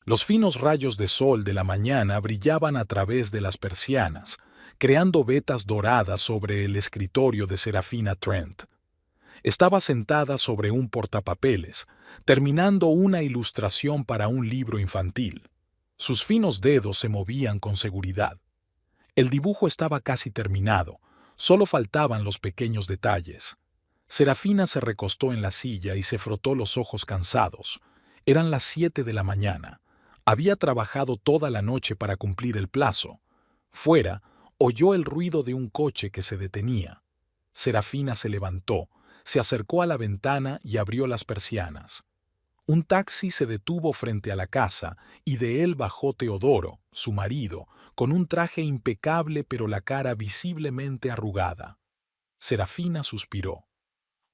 Los finos rayos de sol de la mañana brillaban a través de las persianas, creando vetas doradas sobre el escritorio de Serafina Trent. Estaba sentada sobre un portapapeles, terminando una ilustración para un libro infantil. Sus finos dedos se movían con seguridad. El dibujo estaba casi terminado, solo faltaban los pequeños detalles. Serafina se recostó en la silla y se frotó los ojos cansados. Eran las 7 de la mañana. Había trabajado toda la noche para cumplir el plazo. Fuera, oyó el ruido de un coche que se detenía. Serafina se levantó, se acercó a la ventana y abrió las persianas. Un taxi se detuvo frente a la casa y de él bajó Teodoro, su marido, con un traje impecable pero la cara visiblemente arrugada. Serafina suspiró.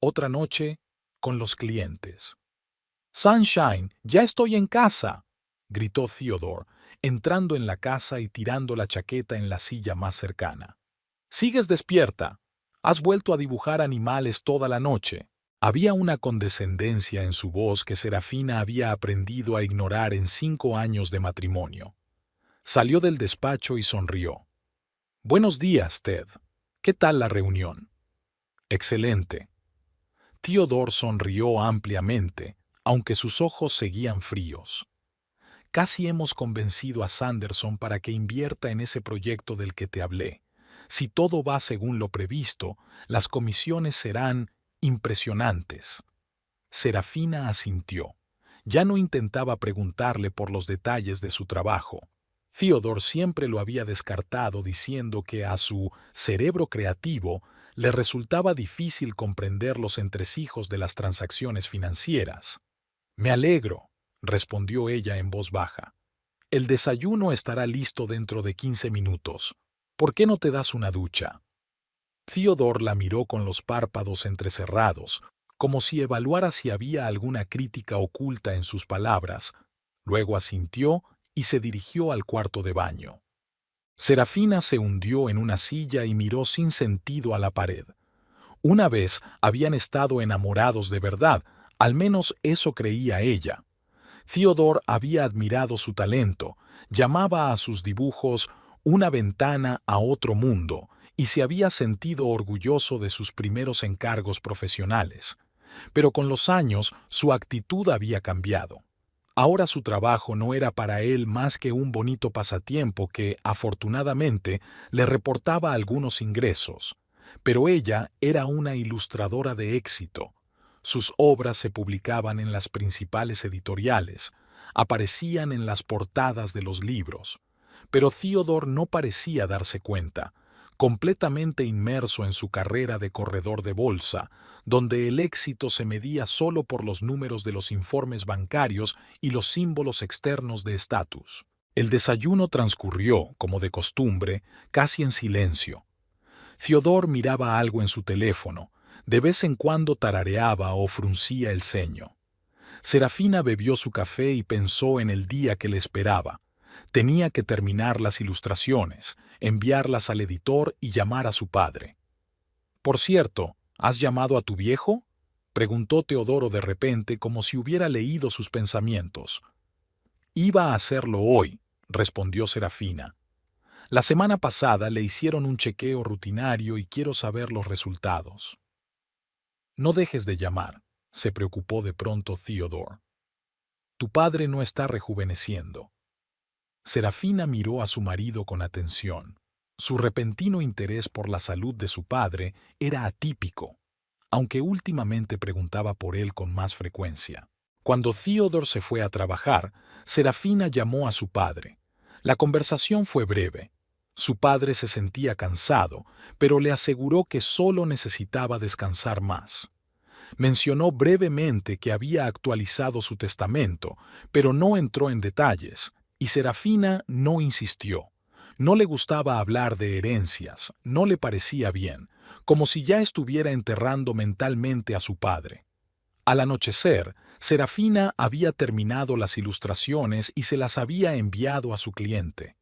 Otra noche, con los clientes. «Sunshine, ya estoy en casa», gritó Theodore, entrando en la casa y tirando la chaqueta en la silla más cercana. «¿Sigues despierta? Has vuelto a dibujar animales toda la noche». Había una condescendencia en su voz que Serafina había aprendido a ignorar en 5 años de matrimonio. Salió del despacho y sonrió. «Buenos días, Ted. ¿Qué tal la reunión?» «Excelente». Theodore sonrió ampliamente, aunque sus ojos seguían fríos. «Casi hemos convencido a Sanderson para que invierta en ese proyecto del que te hablé. Si todo va según lo previsto, las comisiones serán impresionantes». Serafina asintió. Ya no intentaba preguntarle por los detalles de su trabajo. Theodore siempre lo había descartado diciendo que a su cerebro creativo le resultaba difícil comprender los entresijos de las transacciones financieras. «Me alegro», respondió ella en voz baja. «El desayuno estará listo dentro de 15 minutos. ¿Por qué no te das una ducha?» Theodore la miró con los párpados entrecerrados, como si evaluara si había alguna crítica oculta en sus palabras. Luego asintió y se dirigió al cuarto de baño. Serafina se hundió en una silla y miró sin sentido a la pared. Una vez habían estado enamorados de verdad, al menos eso creía ella. Theodore había admirado su talento, llamaba a sus dibujos una ventana a otro mundo y se había sentido orgulloso de sus primeros encargos profesionales. Pero con los años su actitud había cambiado. Ahora su trabajo no era para él más que un bonito pasatiempo que, afortunadamente, le reportaba algunos ingresos. Pero ella era una ilustradora de éxito. Sus obras se publicaban en las principales editoriales, aparecían en las portadas de los libros. Pero Theodore no parecía darse cuenta, completamente inmerso en su carrera de corredor de bolsa, donde el éxito se medía solo por los números de los informes bancarios y los símbolos externos de estatus. El desayuno transcurrió, como de costumbre, casi en silencio. Theodore miraba algo en su teléfono, de vez en cuando tarareaba o fruncía el ceño. Serafina bebió su café y pensó en el día que le esperaba. Tenía que terminar las ilustraciones, enviarlas al editor y llamar a su padre. «Por cierto, ¿has llamado a tu viejo?», preguntó Teodoro de repente como si hubiera leído sus pensamientos. «Iba a hacerlo hoy», respondió Serafina. «La semana pasada le hicieron un chequeo rutinario y quiero saber los resultados». «No dejes de llamar», se preocupó de pronto Theodore. «Tu padre no está rejuveneciendo». Serafina miró a su marido con atención. Su repentino interés por la salud de su padre era atípico, aunque últimamente preguntaba por él con más frecuencia. Cuando Theodore se fue a trabajar, Serafina llamó a su padre. La conversación fue breve. Su padre se sentía cansado, pero le aseguró que solo necesitaba descansar más. Mencionó brevemente que había actualizado su testamento, pero no entró en detalles, y Serafina no insistió. No le gustaba hablar de herencias, no le parecía bien, como si ya estuviera enterrando mentalmente a su padre. Al anochecer, Serafina había terminado las ilustraciones y se las había enviado a su cliente.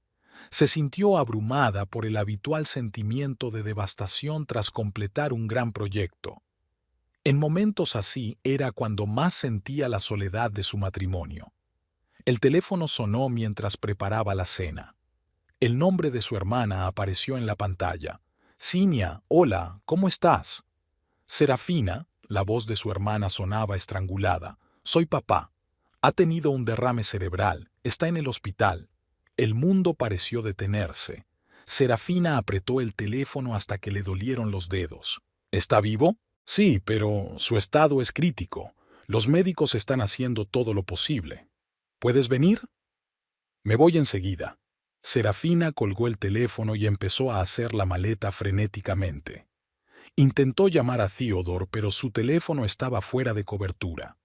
Se sintió abrumada por el habitual sentimiento de devastación tras completar un gran proyecto. En momentos así era cuando más sentía la soledad de su matrimonio. El teléfono sonó mientras preparaba la cena. El nombre de su hermana apareció en la pantalla. Cinia, hola, ¿cómo estás? Serafina, la voz de su hermana sonaba estrangulada. Soy papá. Ha tenido un derrame cerebral. Está en el hospital. El mundo pareció detenerse. Serafina apretó el teléfono hasta que le dolieron los dedos. ¿Está vivo? Sí, pero su estado es crítico. Los médicos están haciendo todo lo posible. ¿Puedes venir? Me voy enseguida. Serafina colgó el teléfono y empezó a hacer la maleta frenéticamente. Intentó llamar a Theodore, pero su teléfono estaba fuera de cobertura.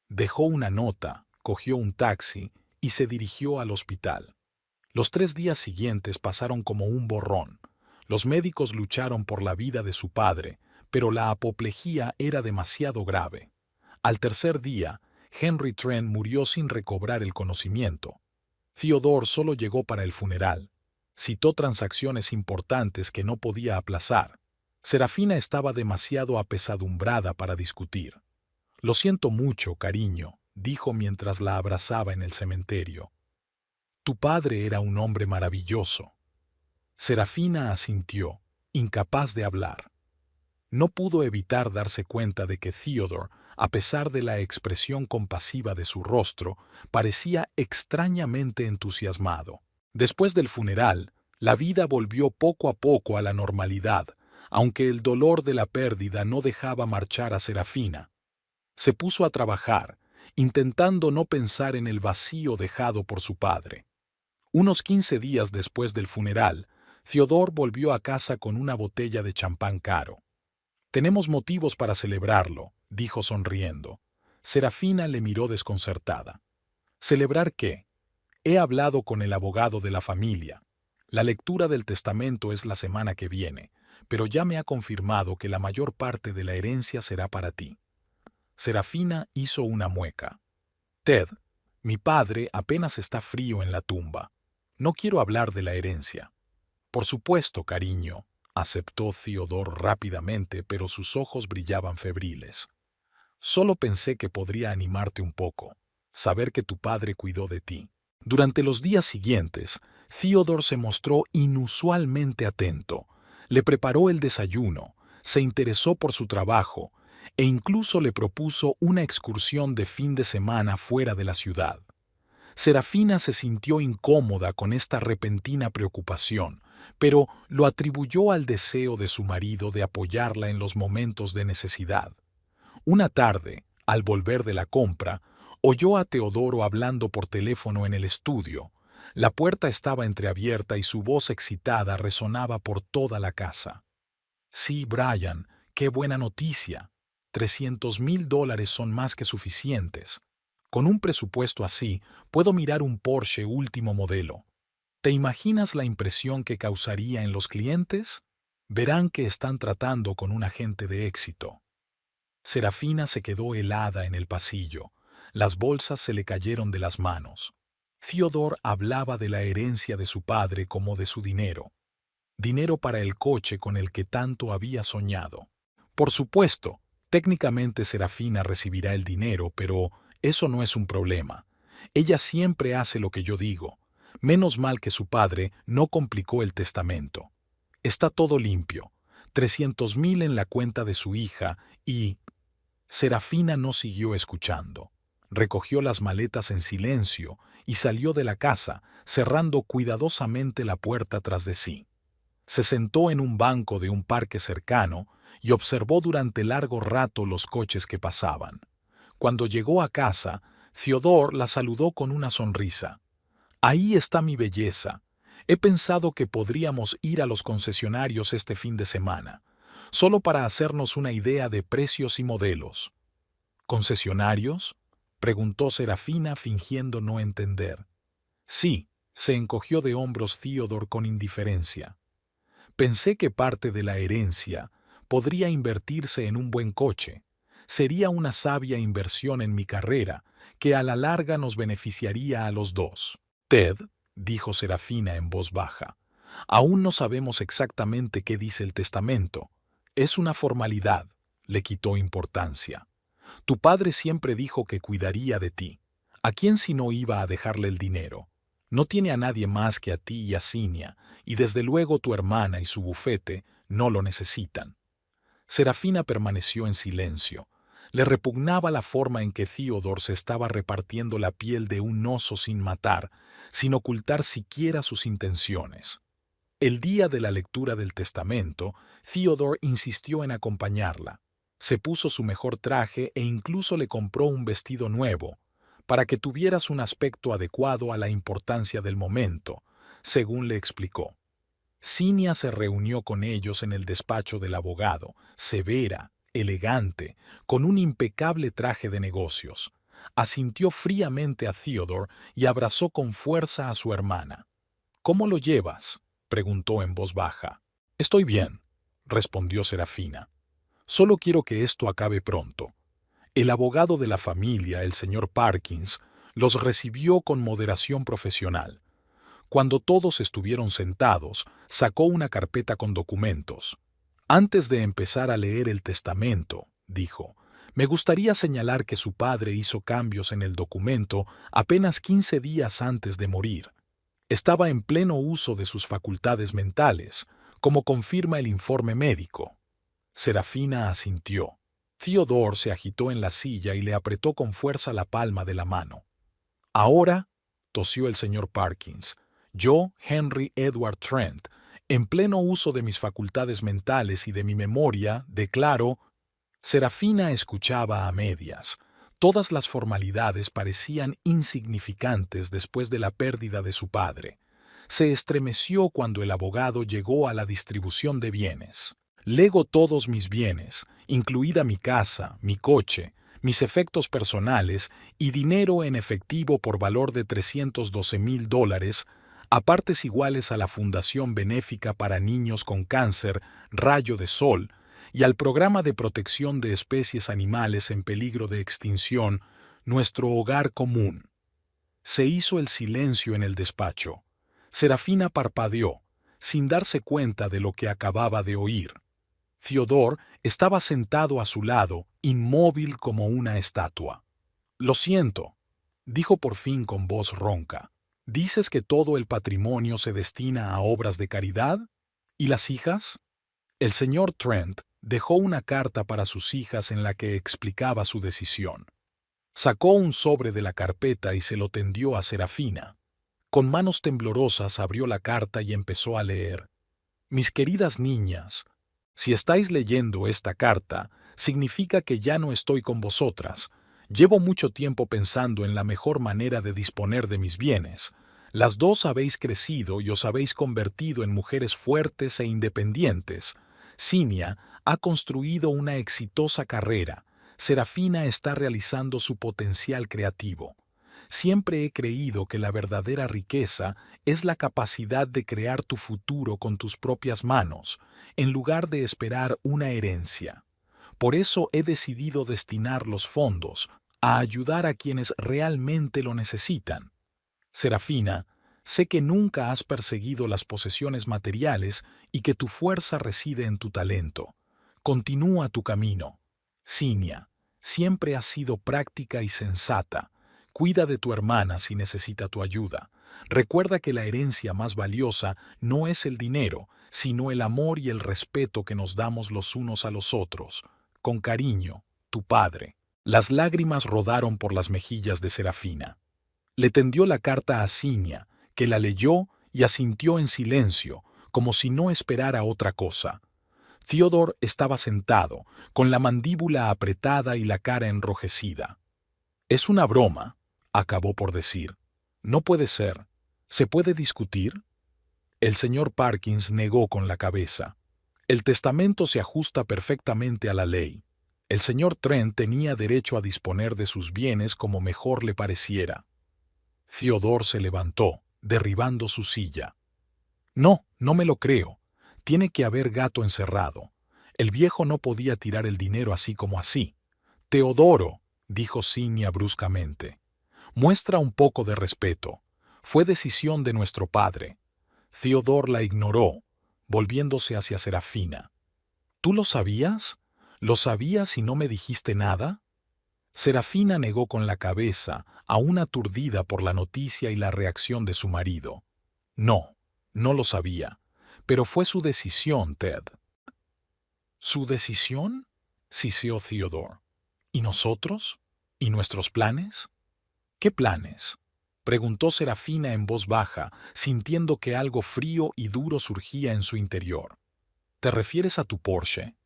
Dejó una nota, cogió un taxi y se dirigió al hospital. Los 3 días siguientes pasaron como un borrón. Los médicos lucharon por la vida de su padre, pero la apoplejía era demasiado grave. Al tercer día, Henry Trent murió sin recobrar el conocimiento. Theodore solo llegó para el funeral. Citó transacciones importantes que no podía aplazar. Serafina estaba demasiado apesadumbrada para discutir. Lo siento mucho, cariño, dijo mientras la abrazaba en el cementerio. Tu padre era un hombre maravilloso. Serafina asintió, incapaz de hablar. No pudo evitar darse cuenta de que Theodore, a pesar de la expresión compasiva de su rostro, parecía extrañamente entusiasmado. Después del funeral, la vida volvió poco a poco a la normalidad, aunque el dolor de la pérdida no dejaba marchar a Serafina. Se puso a trabajar, intentando no pensar en el vacío dejado por su padre. Unos 15 días después del funeral, Theodore volvió a casa con una botella de champán caro. Tenemos motivos para celebrarlo, dijo sonriendo. Serafina le miró desconcertada. ¿Celebrar qué? He hablado con el abogado de la familia. La lectura del testamento es la semana que viene, pero ya me ha confirmado que la mayor parte de la herencia será para ti. Serafina hizo una mueca. Ted, mi padre apenas está frío en la tumba. No quiero hablar de la herencia. Por supuesto, cariño, aceptó Theodore rápidamente, pero sus ojos brillaban febriles. Solo pensé que podría animarte un poco, saber que tu padre cuidó de ti. Durante los días siguientes, Theodore se mostró inusualmente atento. Le preparó el desayuno, se interesó por su trabajo e incluso le propuso una excursión de fin de semana fuera de la ciudad. Serafina se sintió incómoda con esta repentina preocupación, pero lo atribuyó al deseo de su marido de apoyarla en los momentos de necesidad. Una tarde, al volver de la compra, oyó a Teodoro hablando por teléfono en el estudio. La puerta estaba entreabierta y su voz excitada resonaba por toda la casa. Sí, Brian, qué buena noticia. $300,000 son más que suficientes. Con un presupuesto así, puedo mirar un Porsche último modelo. ¿Te imaginas la impresión que causaría en los clientes? Verán que están tratando con un agente de éxito. Serafina se quedó helada en el pasillo. Las bolsas se le cayeron de las manos. Theodore hablaba de la herencia de su padre como de su dinero. Dinero para el coche con el que tanto había soñado. Por supuesto, técnicamente Serafina recibirá el dinero, pero eso no es un problema. Ella siempre hace lo que yo digo. Menos mal que su padre no complicó el testamento. Está todo limpio. 300,000 en la cuenta de su hija y... Serafina no siguió escuchando. Recogió las maletas en silencio y salió de la casa, cerrando cuidadosamente la puerta tras de sí. Se sentó en un banco de un parque cercano y observó durante largo rato los coches que pasaban. Cuando llegó a casa, Theodore la saludó con una sonrisa. Ahí está mi belleza. He pensado que podríamos ir a los concesionarios este fin de semana, solo para hacernos una idea de precios y modelos. ¿Concesionarios?, preguntó Serafina fingiendo no entender. Sí, se encogió de hombros Theodore con indiferencia. Pensé que parte de la herencia podría invertirse en un buen coche. Sería una sabia inversión en mi carrera, que a la larga nos beneficiaría a los dos. Ted, dijo Serafina en voz baja, aún no sabemos exactamente qué dice el testamento. Es una formalidad, le quitó importancia. Tu padre siempre dijo que cuidaría de ti. ¿A quién si no iba a dejarle el dinero? No tiene a nadie más que a ti y a Cinia, y desde luego tu hermana y su bufete no lo necesitan. Serafina permaneció en silencio. Le repugnaba la forma en que Theodore se estaba repartiendo la piel de un oso sin matar, sin ocultar siquiera sus intenciones. El día de la lectura del testamento, Theodore insistió en acompañarla. Se puso su mejor traje e incluso le compró un vestido nuevo, para que tuvieras un aspecto adecuado a la importancia del momento, según le explicó. Cinia se reunió con ellos en el despacho del abogado, severa, elegante, con un impecable traje de negocios. Asintió fríamente a Theodore y abrazó con fuerza a su hermana. «¿Cómo lo llevas?», preguntó en voz baja. «Estoy bien», respondió Serafina. «Solo quiero que esto acabe pronto». El abogado de la familia, el señor Parkins, los recibió con moderación profesional. Cuando todos estuvieron sentados, sacó una carpeta con documentos. «Antes de empezar a leer el testamento», dijo, «me gustaría señalar que su padre hizo cambios en el documento apenas 15 días antes de morir. Estaba en pleno uso de sus facultades mentales, como confirma el informe médico». Serafina asintió. Theodore se agitó en la silla y le apretó con fuerza la palma de la mano. «Ahora», tosió el señor Parkins, «yo, Henry Edward Trent, en pleno uso de mis facultades mentales y de mi memoria, declaro». Serafina escuchaba a medias. Todas las formalidades parecían insignificantes después de la pérdida de su padre. Se estremeció cuando el abogado llegó a la distribución de bienes. «Lego todos mis bienes, incluida mi casa, mi coche, mis efectos personales y dinero en efectivo por valor de $312,000, a partes iguales a la Fundación Benéfica para Niños con Cáncer Rayo de Sol y al Programa de Protección de Especies Animales en Peligro de Extinción, Nuestro Hogar Común». Se hizo el silencio en el despacho. Serafina parpadeó, sin darse cuenta de lo que acababa de oír. Theodore estaba sentado a su lado, inmóvil como una estatua. «Lo siento», dijo por fin con voz ronca. «¿Dices que todo el patrimonio se destina a obras de caridad? ¿Y las hijas?». El señor Trent dejó una carta para sus hijas en la que explicaba su decisión. Sacó un sobre de la carpeta y se lo tendió a Serafina. Con manos temblorosas abrió la carta y empezó a leer. «Mis queridas niñas, si estáis leyendo esta carta, significa que ya no estoy con vosotras. Llevo mucho tiempo pensando en la mejor manera de disponer de mis bienes. Las dos habéis crecido y os habéis convertido en mujeres fuertes e independientes. Cinia ha construido una exitosa carrera. Serafina está realizando su potencial creativo. Siempre he creído que la verdadera riqueza es la capacidad de crear tu futuro con tus propias manos, en lugar de esperar una herencia. Por eso he decidido destinar los fondos a ayudar a quienes realmente lo necesitan. Serafina, sé que nunca has perseguido las posesiones materiales y que tu fuerza reside en tu talento. Continúa tu camino. Cinia, siempre has sido práctica y sensata. Cuida de tu hermana si necesita tu ayuda. Recuerda que la herencia más valiosa no es el dinero, sino el amor y el respeto que nos damos los unos a los otros. Con cariño, tu padre». Las lágrimas rodaron por las mejillas de Serafina. Le tendió la carta a Cinia, que la leyó y asintió en silencio, como si no esperara otra cosa. Theodore estaba sentado, con la mandíbula apretada y la cara enrojecida. «Es una broma», acabó por decir. «No puede ser. ¿Se puede discutir?». El señor Parkins negó con la cabeza. «El testamento se ajusta perfectamente a la ley. El señor Trent tenía derecho a disponer de sus bienes como mejor le pareciera». Theodore se levantó, derribando su silla. «No, no me lo creo. Tiene que haber gato encerrado. El viejo no podía tirar el dinero así como así». «Teodoro», dijo Cinia bruscamente, «muestra un poco de respeto. Fue decisión de nuestro padre». Theodore la ignoró, volviéndose hacia Serafina. «¿Tú lo sabías? ¿Lo sabías y no me dijiste nada?». Serafina negó con la cabeza, aún aturdida por la noticia y la reacción de su marido. No, no lo sabía, pero fue su decisión, Ted. ¿Su decisión? Siseó Theodore. ¿Y nosotros? ¿Y nuestros planes? ¿Qué planes? Preguntó Serafina en voz baja, sintiendo que algo frío y duro surgía en su interior. ¿Te refieres a tu Porsche?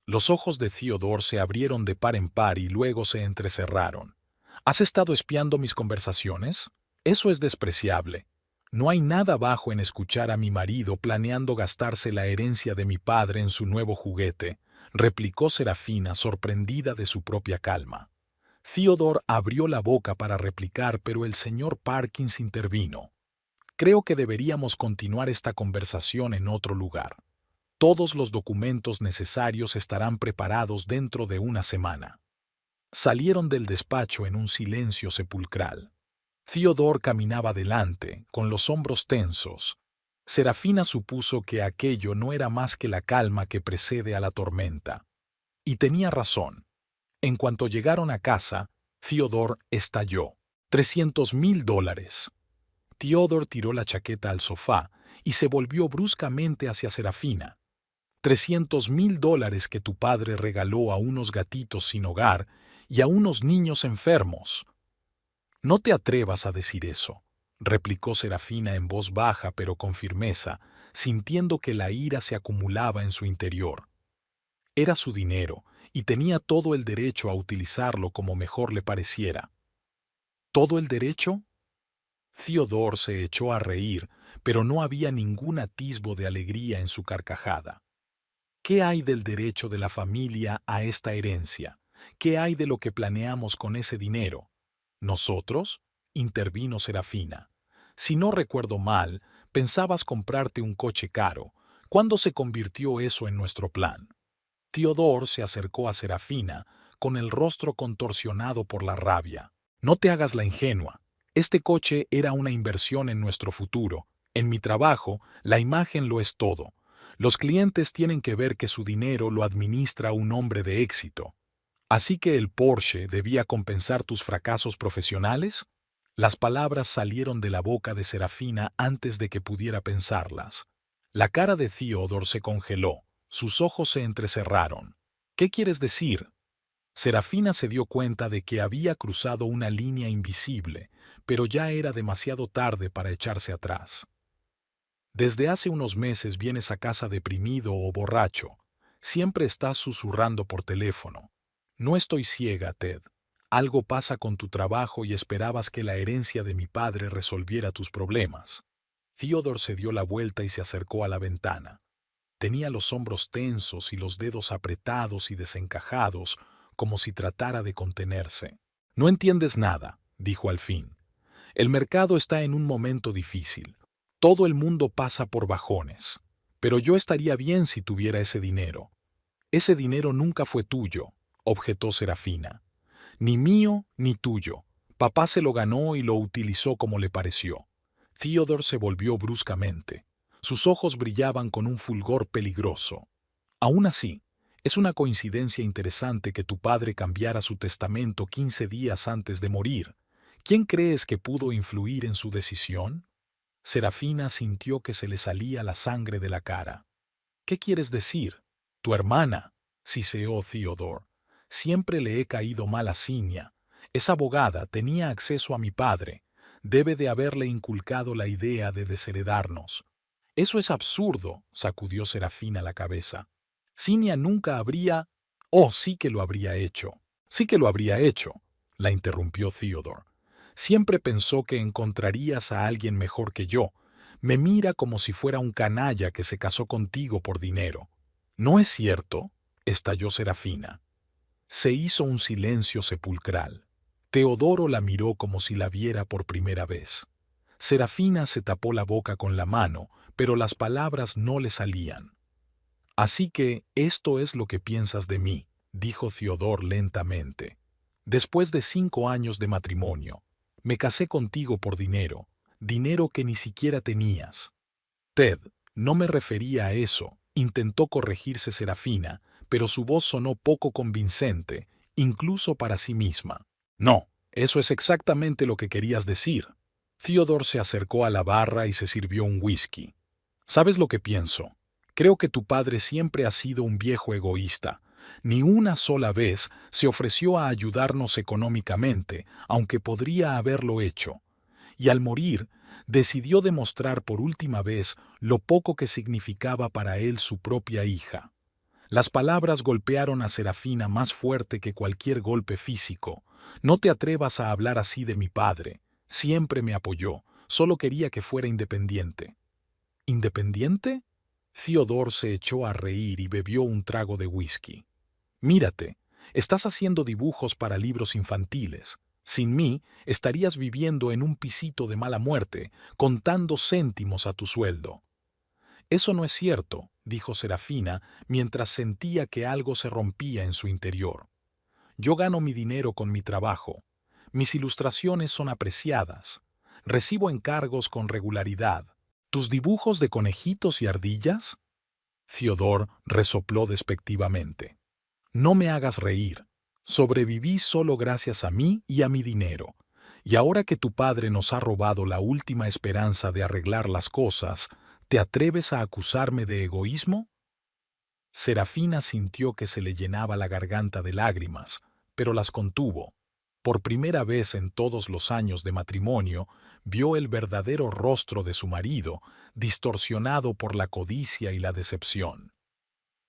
Los ojos de Theodore se abrieron de par en par y luego se entrecerraron. ¿Has estado espiando mis conversaciones? Eso es despreciable. No hay nada bajo en escuchar a mi marido planeando gastarse la herencia de mi padre en su nuevo juguete, replicó Serafina, sorprendida de su propia calma. Theodore abrió la boca para replicar, pero el señor Parkins intervino. Creo que deberíamos continuar esta conversación en otro lugar. Todos los documentos necesarios estarán preparados dentro de una semana. Salieron del despacho en un silencio sepulcral. Theodore caminaba delante, con los hombros tensos. Serafina supuso que aquello no era más que la calma que precede a la tormenta. Y tenía razón. En cuanto llegaron a casa, Theodore estalló. $300,000. Theodore tiró la chaqueta al sofá y se volvió bruscamente hacia Serafina. $300,000 que tu padre regaló a unos gatitos sin hogar y a unos niños enfermos. No te atrevas a decir eso, replicó Serafina en voz baja pero con firmeza, sintiendo que la ira se acumulaba en su interior. Era su dinero y tenía todo el derecho a utilizarlo como mejor le pareciera. ¿Todo el derecho? Theodore se echó a reír, pero no había ningún atisbo de alegría en su carcajada. ¿Qué hay del derecho de la familia a esta herencia? ¿Qué hay de lo que planeamos con ese dinero? ¿Nosotros? Intervino Serafina. Si no recuerdo mal, pensabas comprarte un coche caro. ¿Cuándo se convirtió eso en nuestro plan? Theodore se acercó a Serafina, con el rostro contorsionado por la rabia. No te hagas la ingenua. Este coche era una inversión en nuestro futuro. En mi trabajo, la imagen lo es todo. Los clientes tienen que ver que su dinero lo administra un hombre de éxito. ¿Así que el Porsche debía compensar tus fracasos profesionales? Las palabras salieron de la boca de Serafina antes de que pudiera pensarlas. La cara de Theodore se congeló, sus ojos se entrecerraron. ¿Qué quieres decir? Serafina se dio cuenta de que había cruzado una línea invisible, pero ya era demasiado tarde para echarse atrás. Desde hace unos meses vienes a casa deprimido o borracho. Siempre estás susurrando por teléfono. No estoy ciega, Ted. Algo pasa con tu trabajo y esperabas que la herencia de mi padre resolviera tus problemas. Theodore se dio la vuelta y se acercó a la ventana. Tenía los hombros tensos y los dedos apretados y desencajados, como si tratara de contenerse. No entiendes nada, dijo al fin. El mercado está en un momento difícil. Todo el mundo pasa por bajones. Pero yo estaría bien si tuviera ese dinero. Ese dinero nunca fue tuyo, objetó Serafina. Ni mío ni tuyo. Papá se lo ganó y lo utilizó como le pareció. Theodore se volvió bruscamente. Sus ojos brillaban con un fulgor peligroso. Aún así, es una coincidencia interesante que tu padre cambiara su testamento 15 días antes de morir. ¿Quién crees que pudo influir en su decisión? Serafina sintió que se le salía la sangre de la cara. ¿Qué quieres decir? Tu hermana, siseó Theodore. Siempre le he caído mal a Cinia. Es abogada, tenía acceso a mi padre. Debe de haberle inculcado la idea de desheredarnos. Eso es absurdo, sacudió Serafina la cabeza. Cinia nunca habría... Oh, sí que lo habría hecho. Sí que lo habría hecho, la interrumpió Theodore. Siempre pensó que encontrarías a alguien mejor que yo. Me mira como si fuera un canalla que se casó contigo por dinero. ¿No es cierto? Estalló Serafina. Se hizo un silencio sepulcral. Teodoro la miró como si la viera por primera vez. Serafina se tapó la boca con la mano, pero las palabras no le salían. Así que esto es lo que piensas de mí, dijo Theodore lentamente. Después de 5 años de matrimonio, me casé contigo por dinero, dinero que ni siquiera tenías. Ted, no me refería a eso, intentó corregirse Serafina, pero su voz sonó poco convincente, incluso para sí misma. No, Eso es exactamente lo que querías decir. Theodore se acercó a la barra y se sirvió un whisky. ¿Sabes lo que pienso? Creo que tu padre siempre ha sido un viejo egoísta. Ni una sola vez se ofreció a ayudarnos económicamente, aunque podría haberlo hecho. Y al morir, decidió demostrar por última vez lo poco que significaba para él su propia hija. Las palabras golpearon a Serafina más fuerte que cualquier golpe físico. No te atrevas a hablar así de mi padre. Siempre me apoyó, solo quería que fuera independiente. ¿Independiente? Theodore se echó a reír y bebió un trago de whisky. Mírate, estás haciendo dibujos para libros infantiles. Sin mí, estarías viviendo en un pisito de mala muerte, contando céntimos a tu sueldo. Eso no es cierto, dijo Serafina, mientras sentía que algo se rompía en su interior. Yo gano mi dinero con mi trabajo. Mis ilustraciones son apreciadas. Recibo encargos con regularidad. ¿Tus dibujos de conejitos y ardillas? Theodore resopló despectivamente. No me hagas reír. Sobreviví solo gracias a mí y a mi dinero. Y ahora que tu padre nos ha robado la última esperanza de arreglar las cosas, ¿te atreves a acusarme de egoísmo? Serafina sintió que se le llenaba la garganta de lágrimas, pero las contuvo. Por primera vez en todos los años de matrimonio, vio el verdadero rostro de su marido, distorsionado por la codicia y la decepción.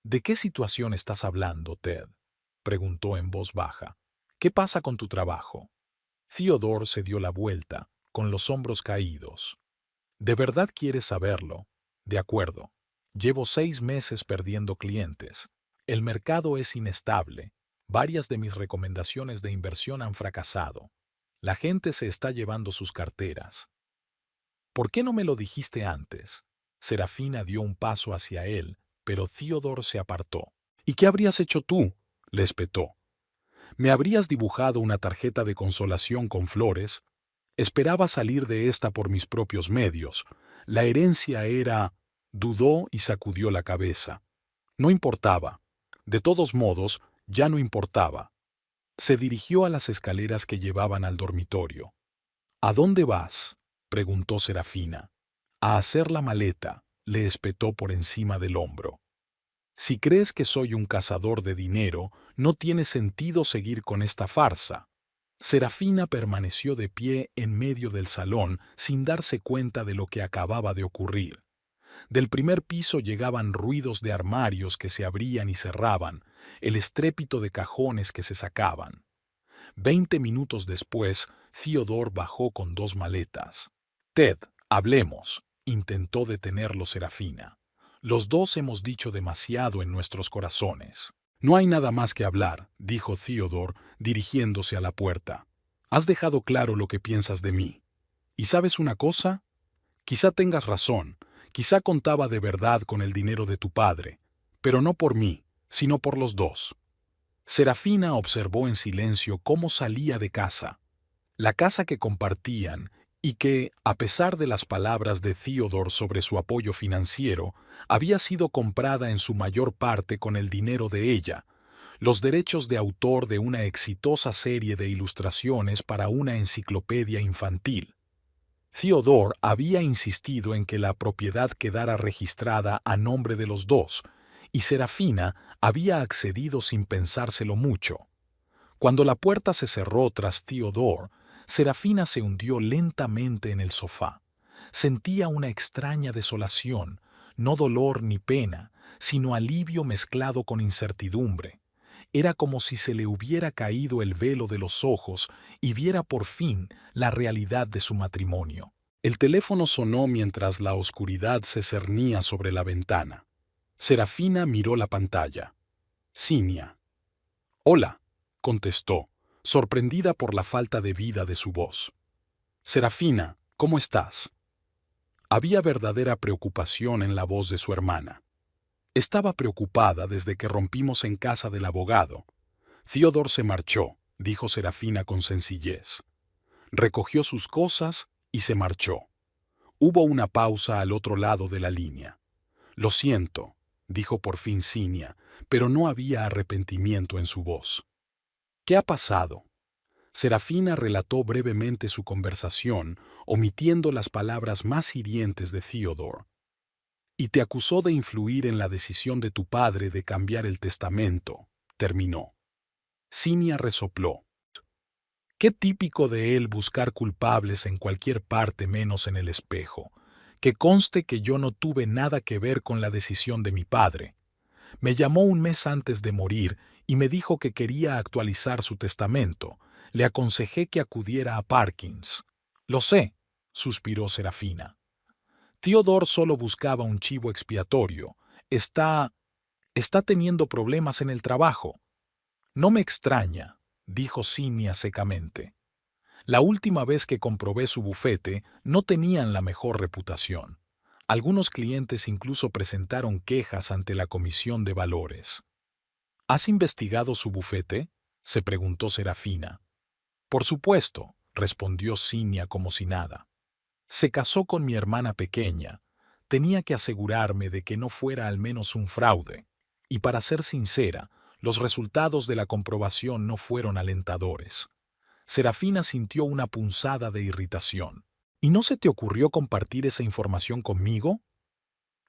¿De qué situación estás hablando, Ted?, preguntó en voz baja. ¿Qué pasa con tu trabajo? Theodore se dio la vuelta, con los hombros caídos. ¿De verdad quieres saberlo? De acuerdo. Llevo 6 meses perdiendo clientes. El mercado es inestable. Varias de mis recomendaciones de inversión han fracasado. La gente se está llevando sus carteras. ¿Por qué no me lo dijiste antes? Serafina dio un paso hacia él, pero Theodore se apartó. ¿Y qué habrías hecho tú?, le espetó. ¿Me habrías dibujado una tarjeta de consolación con flores? Esperaba salir de esta por mis propios medios. La herencia era... Dudó y sacudió la cabeza. No importaba. De todos modos, ya no importaba. Se dirigió a las escaleras que llevaban al dormitorio. ¿A dónde vas?, preguntó Serafina. A hacer la maleta, le espetó por encima del hombro. Si crees que soy un cazador de dinero, no tiene sentido seguir con esta farsa. Serafina permaneció de pie en medio del salón sin darse cuenta de lo que acababa de ocurrir. Del primer piso llegaban ruidos de armarios que se abrían y cerraban, el estrépito de cajones que se sacaban. 20 minutos después, Theodore bajó con 2 maletas. Ted, hablemos, intentó detenerlo Serafina. Los dos hemos dicho demasiado en nuestros corazones. No hay nada más que hablar, dijo Theodore, dirigiéndose a la puerta. Has dejado claro lo que piensas de mí. ¿Y sabes una cosa? Quizá tengas razón, quizá contaba de verdad con el dinero de tu padre, pero no por mí, sino por los dos. Serafina observó en silencio cómo salía de casa. La casa que compartían y que, a pesar de las palabras de Theodore sobre su apoyo financiero, había sido comprada en su mayor parte con el dinero de ella, los derechos de autor de una exitosa serie de ilustraciones para una enciclopedia infantil. Theodore había insistido en que la propiedad quedara registrada a nombre de los dos, y Serafina había accedido sin pensárselo mucho. Cuando la puerta se cerró tras Theodore, Serafina se hundió lentamente en el sofá. Sentía una extraña desolación, no dolor ni pena, sino alivio mezclado con incertidumbre. Era como si se le hubiera caído el velo de los ojos y viera por fin la realidad de su matrimonio. El teléfono sonó mientras la oscuridad se cernía sobre la ventana. Serafina miró la pantalla. Cinia. «Hola», contestó, sorprendida por la falta de vida de su voz. «Serafina, ¿cómo estás?». Había verdadera preocupación en la voz de su hermana. Estaba preocupada desde que rompimos en casa del abogado. Theodore se marchó, dijo Serafina con sencillez. Recogió sus cosas y se marchó. Hubo una pausa al otro lado de la línea. «Lo siento», dijo por fin Cinia, pero no había arrepentimiento en su voz. «¿Qué ha pasado?». Serafina relató brevemente su conversación, omitiendo las palabras más hirientes de Theodore. Y te acusó de influir en la decisión de tu padre de cambiar el testamento, terminó. Cinia resopló. Qué típico de él buscar culpables en cualquier parte menos en el espejo. Que conste que yo no tuve nada que ver con la decisión de mi padre. Me llamó un mes antes de morir y me dijo que quería actualizar su testamento. Le aconsejé que acudiera a Parkins. Lo sé, suspiró Serafina. Theodore solo buscaba un chivo expiatorio. Está teniendo problemas en el trabajo. No me extraña, dijo Cinia secamente. La última vez que comprobé su bufete, no tenían la mejor reputación. Algunos clientes incluso presentaron quejas ante la Comisión de Valores. ¿Has investigado su bufete?, se preguntó Serafina. Por supuesto, respondió Cinia como si nada. Se casó con mi hermana pequeña. Tenía que asegurarme de que no fuera al menos un fraude. Y para ser sincera, los resultados de la comprobación no fueron alentadores. Serafina sintió una punzada de irritación. ¿Y no se te ocurrió compartir esa información conmigo?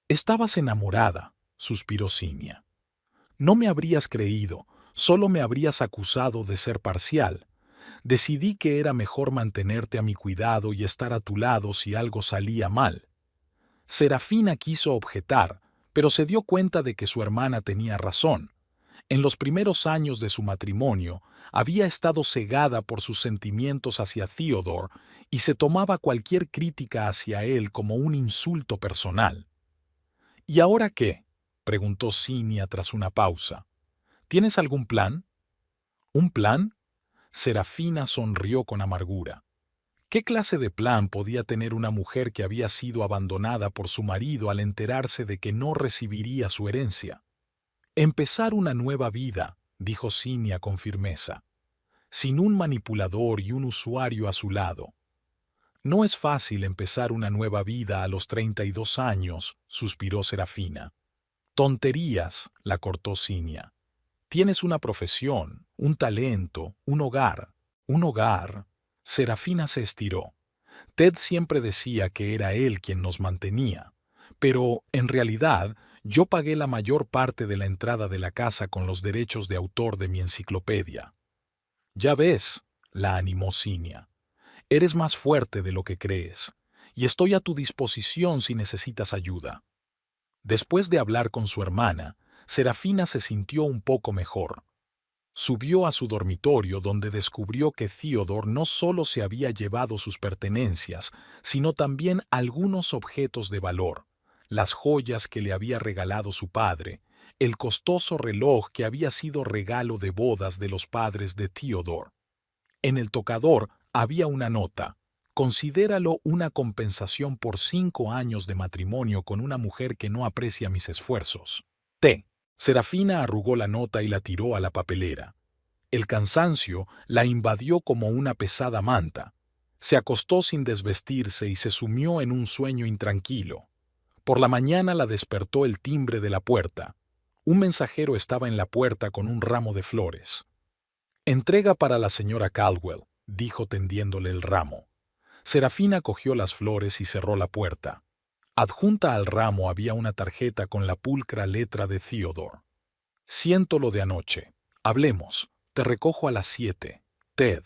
Estabas enamorada, suspiró Cinia. No me habrías creído, solo me habrías acusado de ser parcial. Decidí que era mejor mantenerte a mi cuidado y estar a tu lado si algo salía mal. Serafina quiso objetar, pero se dio cuenta de que su hermana tenía razón. En los primeros años de su matrimonio, había estado cegada por sus sentimientos hacia Theodore y se tomaba cualquier crítica hacia él como un insulto personal. ¿Y ahora qué?, preguntó Cinia tras una pausa. ¿Tienes algún plan? ¿Un plan? Serafina sonrió con amargura. ¿Qué clase de plan podía tener una mujer que había sido abandonada por su marido al enterarse de que no recibiría su herencia? Empezar una nueva vida, dijo Cinia con firmeza, sin un manipulador y un usuario a su lado. No es fácil empezar una nueva vida a los 32 años, suspiró Serafina. Tonterías, la cortó Cinia. Tienes una profesión, un talento, un hogar. Un hogar. Serafina se estiró. Ted siempre decía que era él quien nos mantenía, pero, en realidad, yo pagué la mayor parte de la entrada de la casa con los derechos de autor de mi enciclopedia. Ya ves, la animó Cinia. Eres más fuerte de lo que crees, y estoy a tu disposición si necesitas ayuda. Después de hablar con su hermana, Serafina se sintió un poco mejor. Subió a su dormitorio donde descubrió que Theodore no solo se había llevado sus pertenencias, sino también algunos objetos de valor, las joyas que le había regalado su padre, el costoso reloj que había sido regalo de bodas de los padres de Theodore. En el tocador había una nota. Considéralo una compensación por 5 años de matrimonio con una mujer que no aprecia mis esfuerzos. T. Serafina arrugó la nota y la tiró a la papelera. El cansancio la invadió como una pesada manta. Se acostó sin desvestirse y se sumió en un sueño intranquilo. Por la mañana la despertó el timbre de la puerta. Un mensajero estaba en la puerta con un ramo de flores. «Entrega para la señora Caldwell», dijo tendiéndole el ramo. Serafina cogió las flores y cerró la puerta. Adjunta al ramo había una tarjeta con la pulcra letra de Theodore. «Siento lo de anoche. Hablemos. Te recojo a las 7. Ted».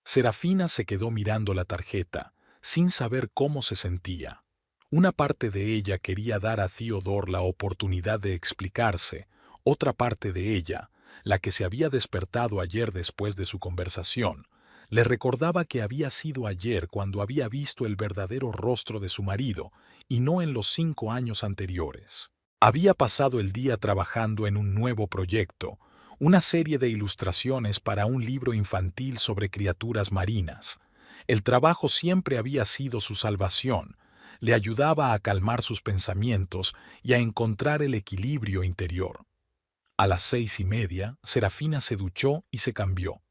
Serafina se quedó mirando la tarjeta, sin saber cómo se sentía. Una parte de ella quería dar a Theodore la oportunidad de explicarse, otra parte de ella, la que se había despertado ayer después de su conversación, le recordaba que había sido ayer cuando había visto el verdadero rostro de su marido, y no en los 5 años anteriores. Había pasado el día trabajando en un nuevo proyecto, una serie de ilustraciones para un libro infantil sobre criaturas marinas. El trabajo siempre había sido su salvación, le ayudaba a calmar sus pensamientos y a encontrar el equilibrio interior. A las 6:30, Serafina se duchó y se cambió.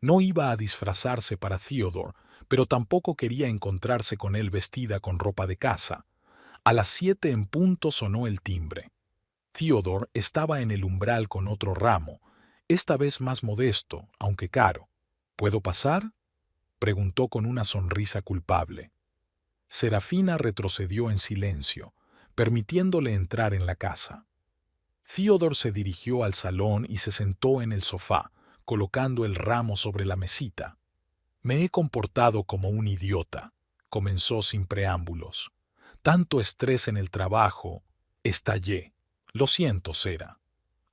No iba a disfrazarse para Theodore, pero tampoco quería encontrarse con él vestida con ropa de casa. A las 7 en punto sonó el timbre. Theodore estaba en el umbral con otro ramo, esta vez más modesto, aunque caro. ¿Puedo pasar?, preguntó con una sonrisa culpable. Serafina retrocedió en silencio, permitiéndole entrar en la casa. Theodore se dirigió al salón y se sentó en el sofá, colocando el ramo sobre la mesita. «Me he comportado como un idiota», comenzó sin preámbulos. «Tanto estrés en el trabajo. Estallé. Lo siento, Sera».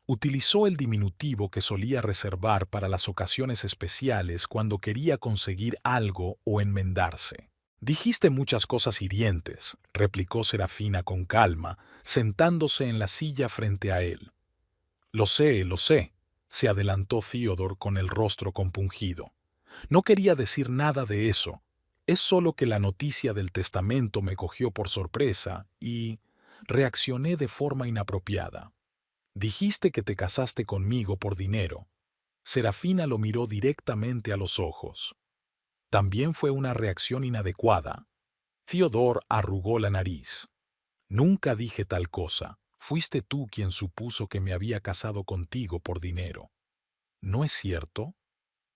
Utilizó el diminutivo que solía reservar para las ocasiones especiales cuando quería conseguir algo o enmendarse. «Dijiste muchas cosas hirientes», replicó Serafina con calma, sentándose en la silla frente a él. Lo sé», se adelantó Theodore con el rostro compungido. «No quería decir nada de eso. Es solo que la noticia del testamento me cogió por sorpresa y reaccioné de forma inapropiada. Dijiste que te casaste conmigo por dinero». Serafina lo miró directamente a los ojos. También fue una reacción inadecuada. Theodore arrugó la nariz. «Nunca dije tal cosa. Fuiste tú quien supuso que me había casado contigo por dinero». «¿No es cierto?».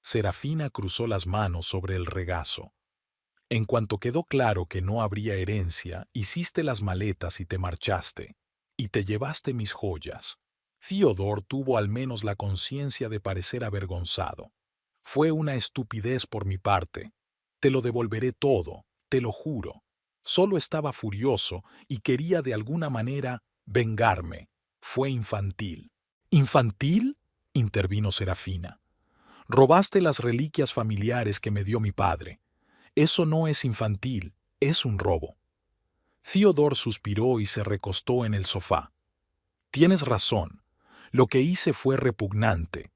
Serafina cruzó las manos sobre el regazo. «En cuanto quedó claro que no habría herencia, hiciste las maletas y te marchaste. Y te llevaste mis joyas». Theodore tuvo al menos la conciencia de parecer avergonzado. «Fue una estupidez por mi parte. Te lo devolveré todo, te lo juro». Solo estaba furioso y quería de alguna manera vengarme. Fue infantil. «¿Infantil?», intervino Serafina. «Robaste las reliquias familiares que me dio mi padre. Eso no es infantil, es un robo». Theodore suspiró y se recostó en el sofá. «Tienes razón. Lo que hice fue repugnante,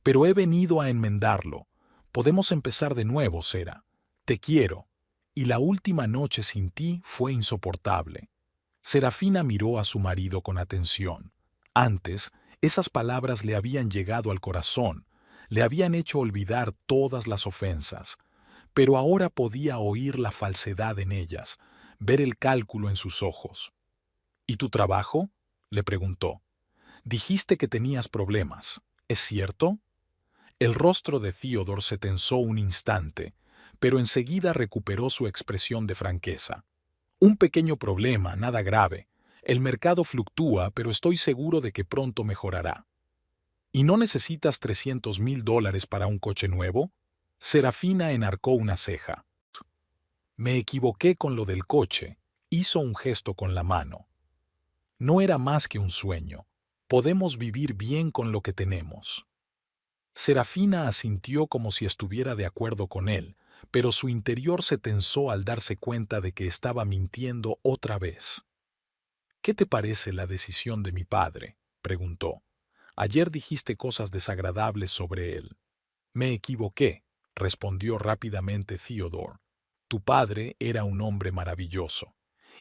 pero he venido a enmendarlo. Podemos empezar de nuevo, Sera. Te quiero. Y la última noche sin ti fue insoportable». Serafina miró a su marido con atención. Antes, esas palabras le habían llegado al corazón, le habían hecho olvidar todas las ofensas, pero ahora podía oír la falsedad en ellas, ver el cálculo en sus ojos. «¿Y tu trabajo?», le preguntó. «Dijiste que tenías problemas. ¿Es cierto?». El rostro de Theodore se tensó un instante, pero enseguida recuperó su expresión de franqueza. «Un pequeño problema, nada grave. El mercado fluctúa, pero estoy seguro de que pronto mejorará». «¿Y no necesitas $300,000 para un coche nuevo?». Serafina enarcó una ceja. «Me equivoqué con lo del coche», hizo un gesto con la mano. «No era más que un sueño. Podemos vivir bien con lo que tenemos». Serafina asintió como si estuviera de acuerdo con él, pero su interior se tensó al darse cuenta de que estaba mintiendo otra vez. «¿Qué te parece la decisión de mi padre?», preguntó. «Ayer dijiste cosas desagradables sobre él». «Me equivoqué», respondió rápidamente Theodore. «Tu padre era un hombre maravilloso,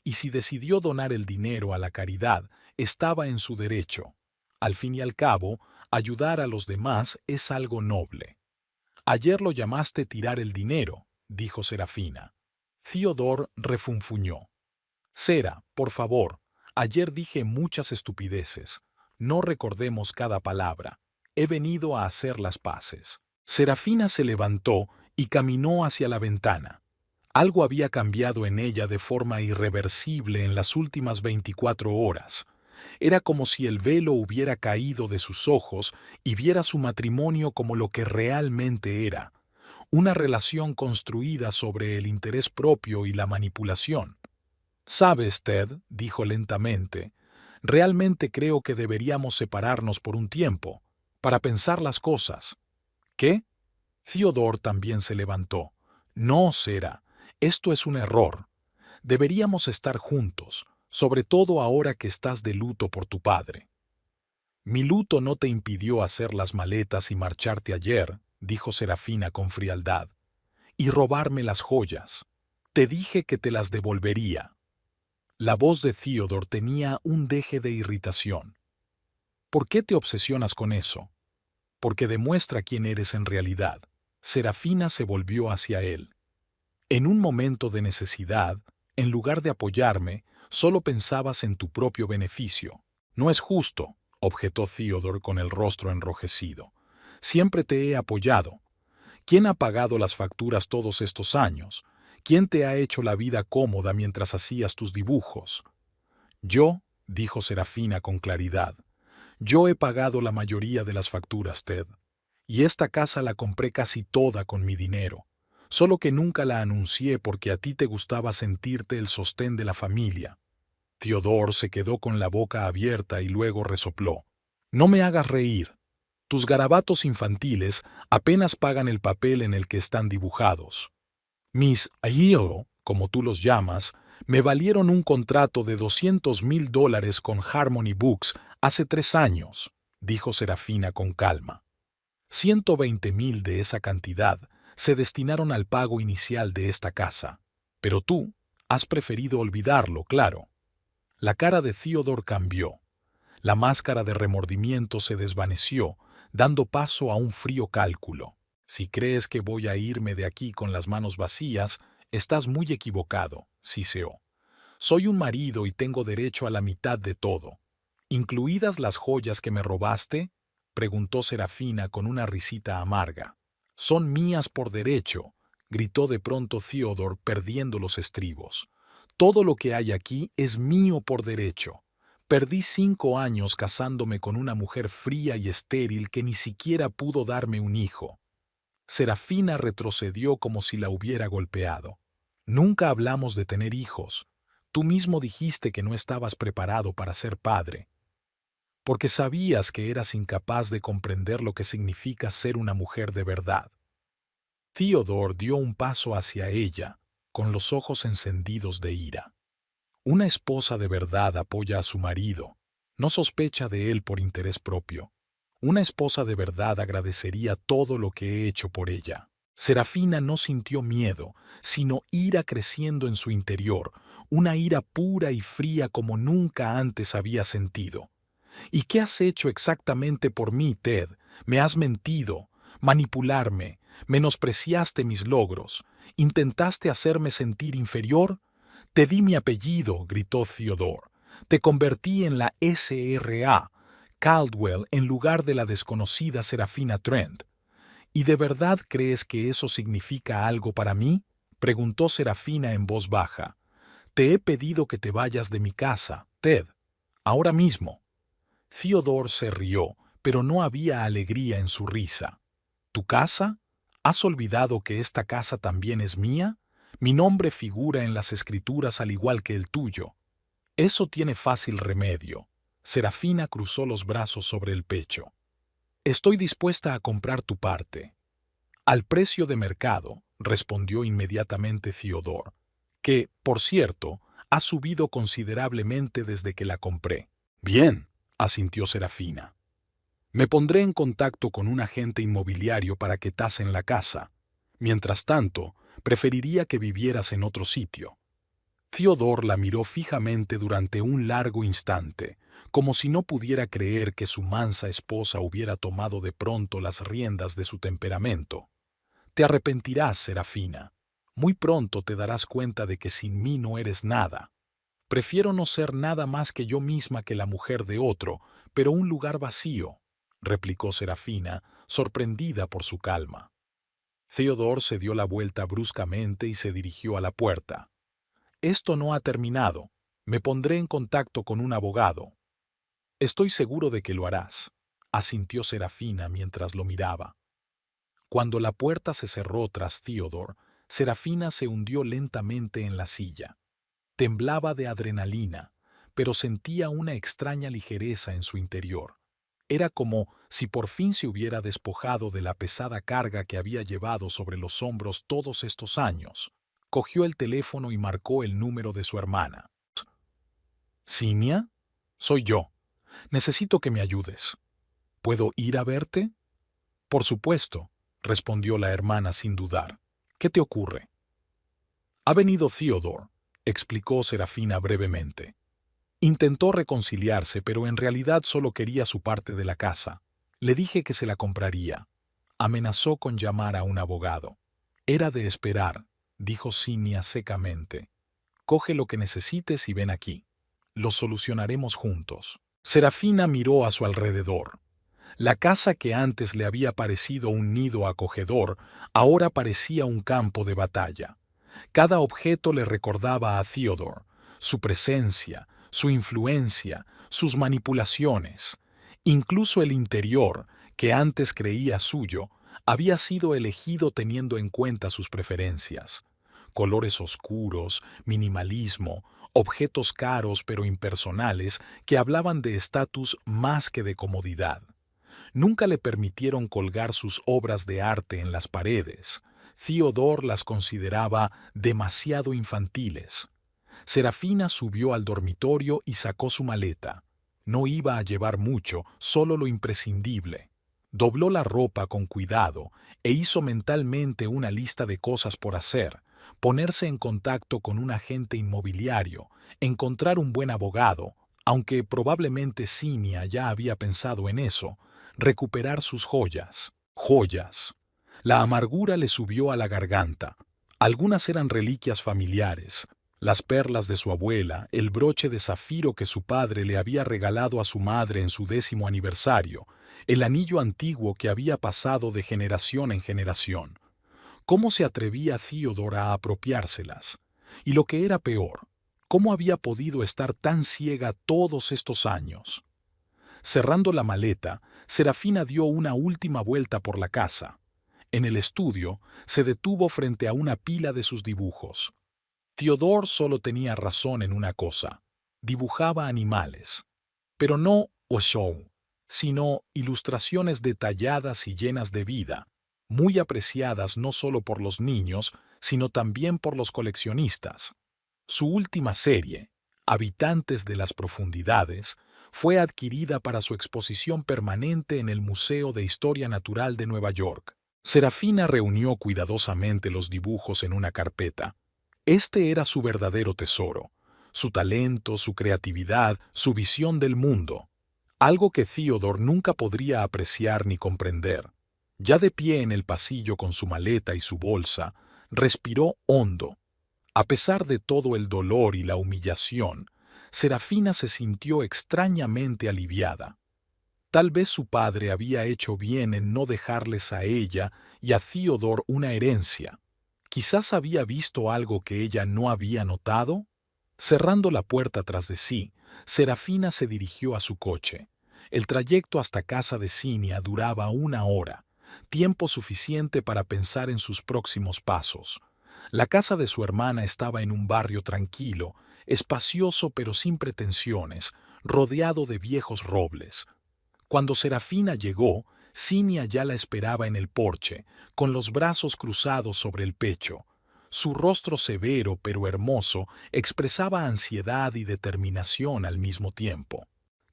y si decidió donar el dinero a la caridad, estaba en su derecho. Al fin y al cabo, ayudar a los demás es algo noble». «Ayer lo llamaste tirar el dinero», dijo Serafina. Theodore refunfuñó. «Sera, por favor, ayer dije muchas estupideces. No recordemos cada palabra. He venido a hacer las paces». Serafina se levantó y caminó hacia la ventana. Algo había cambiado en ella de forma irreversible en las últimas 24 horas. Era como si el velo hubiera caído de sus ojos y viera su matrimonio como lo que realmente era, una relación construida sobre el interés propio y la manipulación. «Sabes, Ted», dijo lentamente, «realmente creo que deberíamos separarnos por un tiempo, para pensar las cosas». «¿Qué?». Theodore también se levantó. «No, Sera, esto es un error. Deberíamos estar juntos, sobre todo ahora que estás de luto por tu padre». «Mi luto no te impidió hacer las maletas y marcharte ayer», dijo Serafina con frialdad, «y robarme las joyas. Te dije que te las devolvería». La voz de Theodore tenía un deje de irritación. «¿Por qué te obsesionas con eso?». «Porque demuestra quién eres en realidad». Serafina se volvió hacia él. «En un momento de necesidad, en lugar de apoyarme, solo pensabas en tu propio beneficio». «No es justo», objetó Theodore con el rostro enrojecido. «Siempre te he apoyado. ¿Quién ha pagado las facturas todos estos años? ¿Quién te ha hecho la vida cómoda mientras hacías tus dibujos? Yo, dijo Serafina con claridad. Yo he pagado la mayoría de las facturas, Ted. Y esta casa la compré casi toda con mi dinero. Solo que nunca la anuncié porque a ti te gustaba sentirte el sostén de la familia. Theodore se quedó con la boca abierta y luego resopló. No me hagas reír. Tus garabatos infantiles apenas pagan el papel en el que están dibujados. Mis AIO, como tú los llamas, me valieron un contrato de $200,000 con Harmony Books hace 3 años, dijo Serafina con calma. 120,000 de esa cantidad se destinaron al pago inicial de esta casa. Pero tú has preferido olvidarlo, claro. La cara de Theodore cambió. La máscara de remordimiento se desvaneció, dando paso a un frío cálculo. Si crees que voy a irme de aquí con las manos vacías, estás muy equivocado, siseó. Soy un marido y tengo derecho a la mitad de todo. ¿Incluidas las joyas que me robaste? Preguntó Serafina con una risita amarga. Son mías por derecho, gritó de pronto Theodore perdiendo los estribos. Todo lo que hay aquí es mío por derecho. Perdí 5 años casándome con una mujer fría y estéril que ni siquiera pudo darme un hijo. Serafina retrocedió como si la hubiera golpeado. Nunca hablamos de tener hijos. Tú mismo dijiste que no estabas preparado para ser padre, porque sabías que eras incapaz de comprender lo que significa ser una mujer de verdad. Theodore dio un paso hacia ella, con los ojos encendidos de ira. Una esposa de verdad apoya a su marido, no sospecha de él por interés propio. Una esposa de verdad agradecería todo lo que he hecho por ella. Serafina no sintió miedo, sino ira creciendo en su interior, una ira pura y fría como nunca antes había sentido. ¿Y qué has hecho exactamente por mí, Ted? Me has mentido, manipularme, menospreciaste mis logros, intentaste hacerme sentir inferior. Te di mi apellido, gritó Theodore. Te convertí en la SRA, Caldwell, en lugar de la desconocida Serafina Trent. ¿Y de verdad crees que eso significa algo para mí? Preguntó Serafina en voz baja. Te he pedido que te vayas de mi casa, Ted, ahora mismo. Theodore se rió, pero no había alegría en su risa. ¿Tu casa? ¿Has olvidado que esta casa también es mía? Mi nombre figura en las escrituras al igual que el tuyo. Eso tiene fácil remedio. Serafina cruzó los brazos sobre el pecho. Estoy dispuesta a comprar tu parte. Al precio de mercado, respondió inmediatamente Theodore, que, por cierto, ha subido considerablemente desde que la compré. Bien, asintió Serafina. Me pondré en contacto con un agente inmobiliario para que tasen la casa. Mientras tanto, preferiría que vivieras en otro sitio. Theodore la miró fijamente durante un largo instante, como si no pudiera creer que su mansa esposa hubiera tomado de pronto las riendas de su temperamento. Te arrepentirás, Serafina. Muy pronto te darás cuenta de que sin mí no eres nada. Prefiero no ser nada más que yo misma que la mujer de otro, pero un lugar vacío, replicó Serafina, sorprendida por su calma. Theodore se dio la vuelta bruscamente y se dirigió a la puerta. Esto no ha terminado. Me pondré en contacto con un abogado. Estoy seguro de que lo harás, asintió Serafina mientras lo miraba. Cuando la puerta se cerró tras Theodore, Serafina se hundió lentamente en la silla. Temblaba de adrenalina, pero sentía una extraña ligereza en su interior. Era como si por fin se hubiera despojado de la pesada carga que había llevado sobre los hombros todos estos años. Cogió el teléfono y marcó el número de su hermana. ¿Cinia? Soy yo. Necesito que me ayudes. ¿Puedo ir a verte? Por supuesto, respondió la hermana sin dudar. ¿Qué te ocurre? Ha venido Theodore, explicó Serafina brevemente. Intentó reconciliarse, pero en realidad solo quería su parte de la casa. Le dije que se la compraría. Amenazó con llamar a un abogado. Era de esperar, dijo Cinia secamente. Coge lo que necesites y ven aquí. Lo solucionaremos juntos. Serafina miró a su alrededor. La casa que antes le había parecido un nido acogedor, ahora parecía un campo de batalla. Cada objeto le recordaba a Theodore, su presencia, su influencia, sus manipulaciones. Incluso el interior, que antes creía suyo, había sido elegido teniendo en cuenta sus preferencias. Colores oscuros, minimalismo, objetos caros pero impersonales que hablaban de estatus más que de comodidad. Nunca le permitieron colgar sus obras de arte en las paredes. Theodore las consideraba demasiado infantiles. Serafina subió al dormitorio y sacó su maleta. No iba a llevar mucho, solo lo imprescindible. Dobló la ropa con cuidado e hizo mentalmente una lista de cosas por hacer: ponerse en contacto con un agente inmobiliario, encontrar un buen abogado, aunque probablemente Cinia ya había pensado en eso, recuperar sus joyas. Joyas. La amargura le subió a la garganta. Algunas eran reliquias familiares: las perlas de su abuela, el broche de zafiro que su padre le había regalado a su madre en su 10º aniversario, el anillo antiguo que había pasado de generación en generación. ¿Cómo se atrevía Theodore a apropiárselas? Y lo que era peor, ¿cómo había podido estar tan ciega todos estos años? Cerrando la maleta, Serafina dio una última vuelta por la casa. En el estudio, se detuvo frente a una pila de sus dibujos. Theodore solo tenía razón en una cosa: dibujaba animales. Pero no show, sino ilustraciones detalladas y llenas de vida, muy apreciadas no solo por los niños, sino también por los coleccionistas. Su última serie, Habitantes de las Profundidades, fue adquirida para su exposición permanente en el Museo de Historia Natural de Nueva York. Serafina reunió cuidadosamente los dibujos en una carpeta. Este era su verdadero tesoro: su talento, su creatividad, su visión del mundo. Algo que Theodore nunca podría apreciar ni comprender. Ya de pie en el pasillo con su maleta y su bolsa, respiró hondo. A pesar de todo el dolor y la humillación, Serafina se sintió extrañamente aliviada. Tal vez su padre había hecho bien en no dejarles a ella y a Theodore una herencia. Quizás había visto algo que ella no había notado. Cerrando la puerta tras de sí, Serafina se dirigió a su coche. El trayecto hasta casa de Cinia duraba 1 hora, tiempo suficiente para pensar en sus próximos pasos. La casa de su hermana estaba en un barrio tranquilo, espacioso pero sin pretensiones, rodeado de viejos robles. Cuando Serafina llegó, Cinia ya la esperaba en el porche, con los brazos cruzados sobre el pecho. Su rostro severo pero hermoso expresaba ansiedad y determinación al mismo tiempo.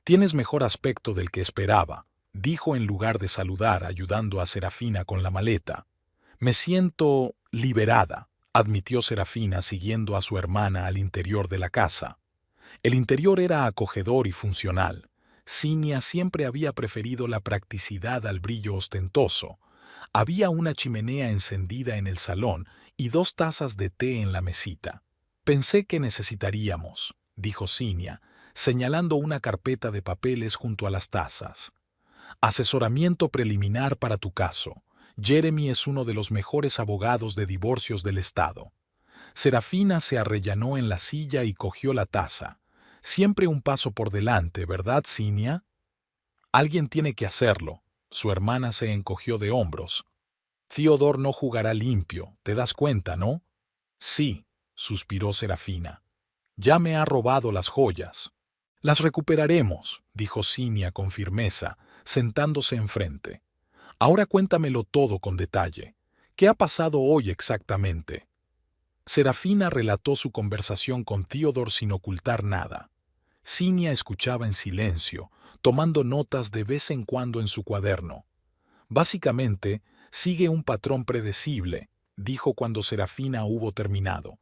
«Tienes mejor aspecto del que esperaba», dijo en lugar de saludar, ayudando a Serafina con la maleta. «Me siento liberada», admitió Serafina siguiendo a su hermana al interior de la casa. El interior era acogedor y funcional. Cinia siempre había preferido la practicidad al brillo ostentoso. Había una chimenea encendida en el salón y 2 tazas de té en la mesita. «Pensé que necesitaríamos», dijo Cinia, señalando una carpeta de papeles junto a las tazas. «Asesoramiento preliminar para tu caso. Jeremy es uno de los mejores abogados de divorcios del estado». Serafina se arrellanó en la silla y cogió la taza. «Siempre un paso por delante, ¿verdad, Cinia?» «Alguien tiene que hacerlo». Su hermana se encogió de hombros. «Theodore no jugará limpio, ¿te das cuenta, no?» «Sí», suspiró Serafina. «Ya me ha robado las joyas». «Las recuperaremos», dijo Cinia con firmeza, sentándose enfrente. «Ahora cuéntamelo todo con detalle. ¿Qué ha pasado hoy exactamente?» Serafina relató su conversación con Theodore sin ocultar nada. Cinia escuchaba en silencio, tomando notas de vez en cuando en su cuaderno. «Básicamente, sigue un patrón predecible», dijo cuando Serafina hubo terminado.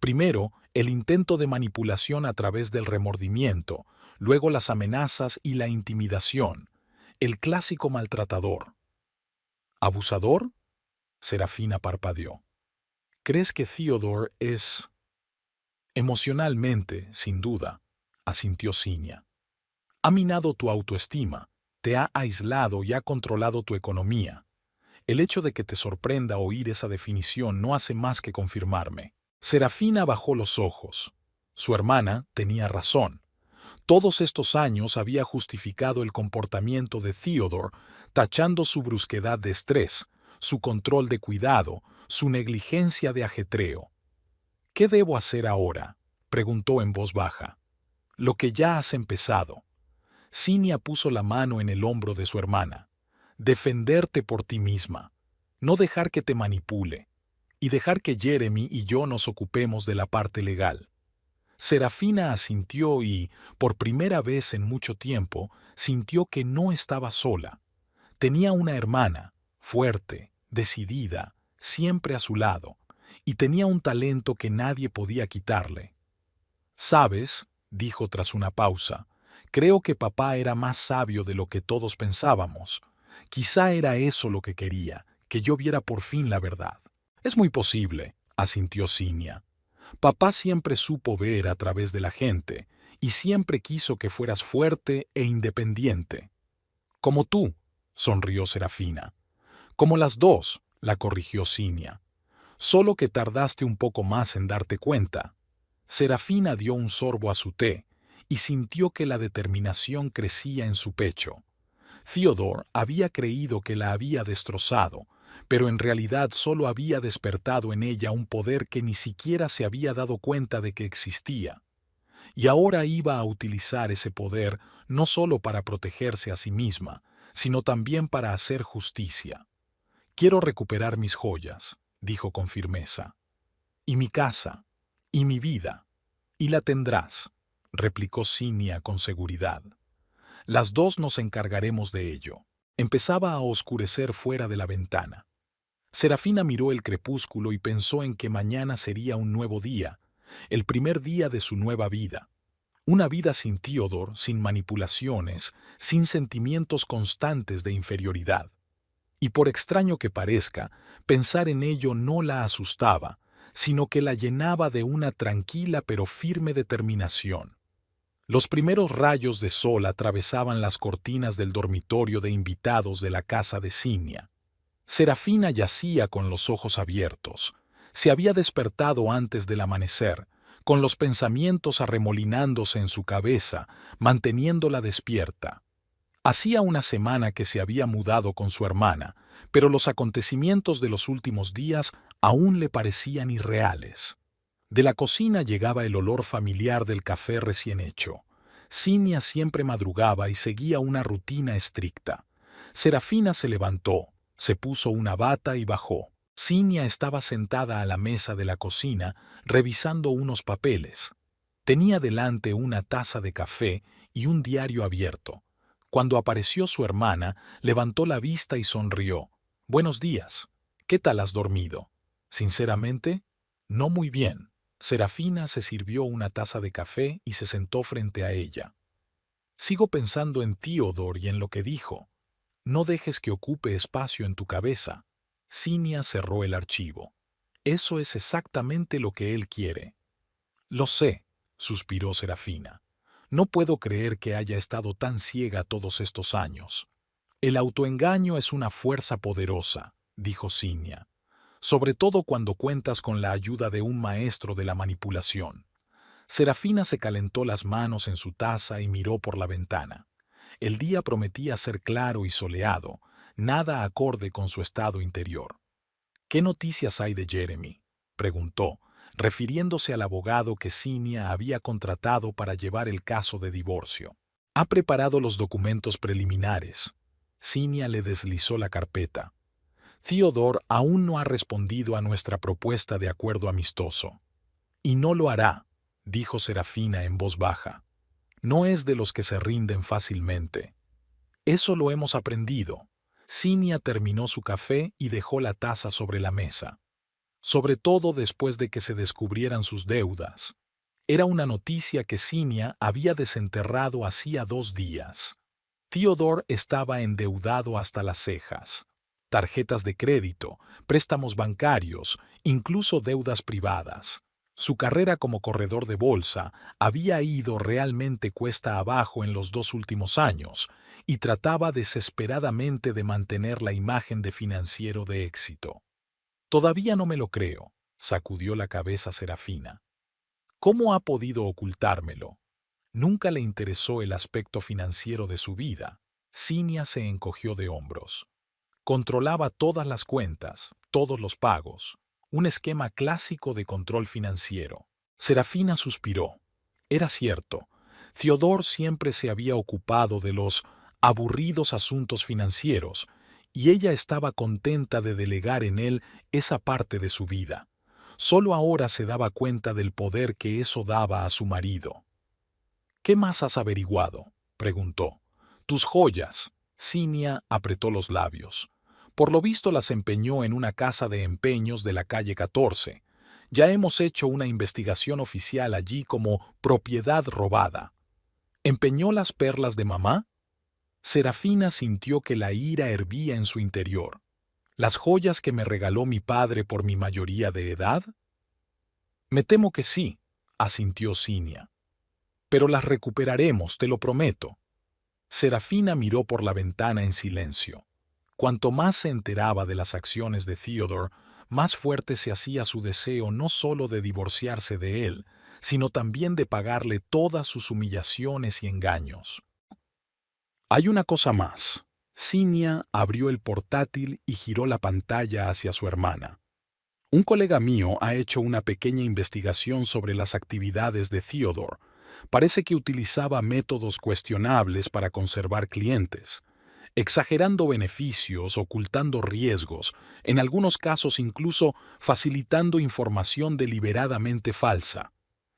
«Primero, el intento de manipulación a través del remordimiento, luego las amenazas y la intimidación. El clásico maltratador». «¿Abusador?», Serafina parpadeó. «¿Crees que Theodore es...?» «Emocionalmente, sin duda», asintió Cinia. «Ha minado tu autoestima, te ha aislado y ha controlado tu economía. El hecho de que te sorprenda oír esa definición no hace más que confirmarme. Serafina bajó los ojos. Su hermana tenía razón. Todos estos años había justificado el comportamiento de Theodore, tachando su brusquedad de estrés, su control de cuidado, su negligencia de ajetreo. ¿Qué debo hacer ahora?, preguntó en voz baja. Lo que ya has empezado. Cinia puso la mano en el hombro de su hermana. Defenderte por ti misma. No dejar que te manipule. Y dejar que Jeremy y yo nos ocupemos de la parte legal. Serafina asintió y, por primera vez en mucho tiempo, sintió que no estaba sola. Tenía una hermana, fuerte, decidida, siempre a su lado, y tenía un talento que nadie podía quitarle. «¿Sabes?», dijo tras una pausa, «creo que papá era más sabio de lo que todos pensábamos. Quizá era eso lo que quería, que yo viera por fin la verdad». «Es muy posible», asintió Cinia. «Papá siempre supo ver a través de la gente, y siempre quiso que fueras fuerte e independiente». «Como tú», sonrió Serafina. «Como las dos», la corrigió Cinia. «Solo que tardaste un poco más en darte cuenta». Serafina dio un sorbo a su té y sintió que la determinación crecía en su pecho. Theodore había creído que la había destrozado, pero en realidad solo había despertado en ella un poder que ni siquiera se había dado cuenta de que existía. Y ahora iba a utilizar ese poder no solo para protegerse a sí misma, sino también para hacer justicia. «Quiero recuperar mis joyas», dijo con firmeza. «Y mi casa, y mi vida, y la tendrás», replicó Cinia con seguridad. «Las dos nos encargaremos de ello». Empezaba a oscurecer fuera de la ventana. Serafina miró el crepúsculo y pensó en que mañana sería un nuevo día, el primer día de su nueva vida. Una vida sin Theodore, sin manipulaciones, sin sentimientos constantes de inferioridad. Y por extraño que parezca, pensar en ello no la asustaba, sino que la llenaba de una tranquila pero firme determinación. Los primeros rayos de sol atravesaban las cortinas del dormitorio de invitados de la casa de Cinia. Serafina yacía con los ojos abiertos. Se había despertado antes del amanecer, con los pensamientos arremolinándose en su cabeza, manteniéndola despierta. Hacía una semana que se había mudado con su hermana, pero los acontecimientos de los últimos días aún le parecían irreales. De la cocina llegaba el olor familiar del café recién hecho. Cinia siempre madrugaba y seguía una rutina estricta. Serafina se levantó, se puso una bata y bajó. Cinia estaba sentada a la mesa de la cocina, revisando unos papeles. Tenía delante una taza de café y un diario abierto. Cuando apareció su hermana, levantó la vista y sonrió. «Buenos días. ¿Qué tal has dormido?» «Sinceramente, no muy bien». Serafina se sirvió una taza de café y se sentó frente a ella. «Sigo pensando en Theodore y en lo que dijo. No dejes que ocupe espacio en tu cabeza». Cinia cerró el archivo. «Eso es exactamente lo que él quiere». «Lo sé», suspiró Serafina. «No puedo creer que haya estado tan ciega todos estos años». «El autoengaño es una fuerza poderosa», dijo Cinia. «Sobre todo cuando cuentas con la ayuda de un maestro de la manipulación». Serafina se calentó las manos en su taza y miró por la ventana. El día prometía ser claro y soleado, nada acorde con su estado interior. «¿Qué noticias hay de Jeremy?», preguntó, refiriéndose al abogado que Cinia había contratado para llevar el caso de divorcio. «Ha preparado los documentos preliminares». Cinia le deslizó la carpeta. «Theodore aún no ha respondido a nuestra propuesta de acuerdo amistoso». «Y no lo hará», dijo Serafina en voz baja. «No es de los que se rinden fácilmente». «Eso lo hemos aprendido». Cinia terminó su café y dejó la taza sobre la mesa. Sobre todo después de que se descubrieran sus deudas. Era una noticia que Cinia había desenterrado hacía 2 días. Theodore estaba endeudado hasta las cejas. Tarjetas de crédito, préstamos bancarios, incluso deudas privadas. Su carrera como corredor de bolsa había ido realmente cuesta abajo en los 2 últimos años y trataba desesperadamente de mantener la imagen de financiero de éxito. Todavía no me lo creo, sacudió la cabeza Serafina. ¿Cómo ha podido ocultármelo? Nunca le interesó el aspecto financiero de su vida. Cinia se encogió de hombros. Controlaba todas las cuentas, todos los pagos. Un esquema clásico de control financiero. Serafina suspiró. Era cierto. Theodore siempre se había ocupado de los aburridos asuntos financieros, y ella estaba contenta de delegar en él esa parte de su vida. Solo ahora se daba cuenta del poder que eso daba a su marido. ¿Qué más has averiguado?, preguntó. Tus joyas. Cinia apretó los labios. Por lo visto las empeñó en una casa de empeños de la calle 14. Ya hemos hecho una investigación oficial allí como propiedad robada. ¿Empeñó las perlas de mamá? Serafina sintió que la ira hervía en su interior. ¿Las joyas que me regaló mi padre por mi mayoría de edad? Me temo que sí, asintió Cinia. Pero las recuperaremos, te lo prometo. Serafina miró por la ventana en silencio. Cuanto más se enteraba de las acciones de Theodore, más fuerte se hacía su deseo no solo de divorciarse de él, sino también de pagarle todas sus humillaciones y engaños. Hay una cosa más. Cinia abrió el portátil y giró la pantalla hacia su hermana. Un colega mío ha hecho una pequeña investigación sobre las actividades de Theodore. Parece que utilizaba métodos cuestionables para conservar clientes, exagerando beneficios, ocultando riesgos, en algunos casos incluso facilitando información deliberadamente falsa.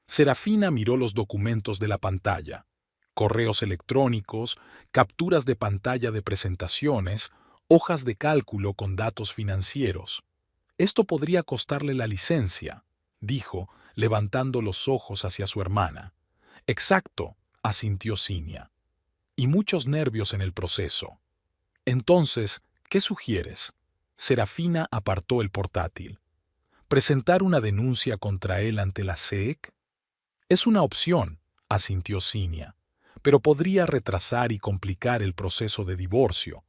Serafina miró los documentos de la pantalla. Correos electrónicos, capturas de pantalla de presentaciones, hojas de cálculo con datos financieros. Esto podría costarle la licencia, dijo, levantando los ojos hacia su hermana. Exacto, asintió Cinia. Y muchos nervios en el proceso. Entonces, ¿qué sugieres? Serafina apartó el portátil. ¿Presentar una denuncia contra él ante la SEC? Es una opción, asintió Cinia, pero podría retrasar y complicar el proceso de divorcio.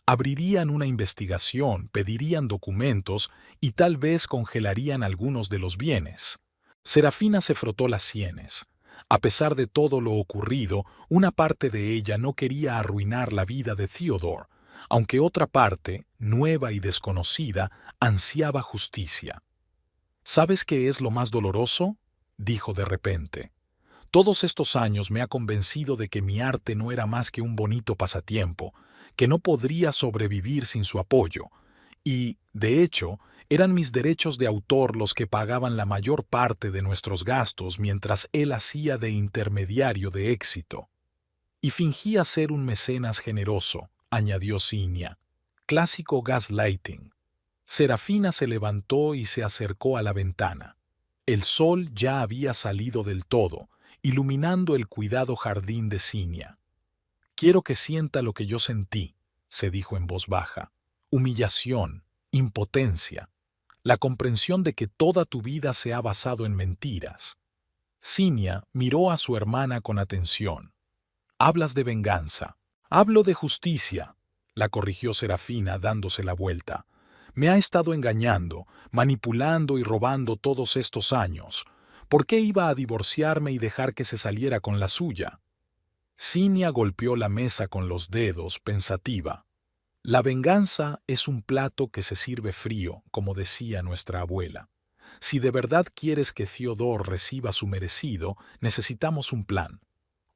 Abrirían una investigación, pedirían documentos y tal vez congelarían algunos de los bienes. Serafina se frotó las sienes. A pesar de todo lo ocurrido, una parte de ella no quería arruinar la vida de Theodore, aunque otra parte, nueva y desconocida, ansiaba justicia. ¿Sabes qué es lo más doloroso?, dijo de repente. Todos estos años me ha convencido de que mi arte no era más que un bonito pasatiempo, que no podría sobrevivir sin su apoyo, y, de hecho, eran mis derechos de autor los que pagaban la mayor parte de nuestros gastos mientras él hacía de intermediario de éxito. Y fingía ser un mecenas generoso, añadió Cinia. Clásico gaslighting. Serafina se levantó y se acercó a la ventana. El sol ya había salido del todo, iluminando el cuidado jardín de Cinia. Quiero que sienta lo que yo sentí, se dijo en voz baja. Humillación, impotencia, la comprensión de que toda tu vida se ha basado en mentiras. Cinia miró a su hermana con atención. Hablas de venganza. Hablo de justicia, la corrigió Serafina dándose la vuelta. Me ha estado engañando, manipulando y robando todos estos años. ¿Por qué iba a divorciarme y dejar que se saliera con la suya? Cinia golpeó la mesa con los dedos, pensativa. La venganza es un plato que se sirve frío, como decía nuestra abuela. Si de verdad quieres que Theodore reciba su merecido, necesitamos un plan.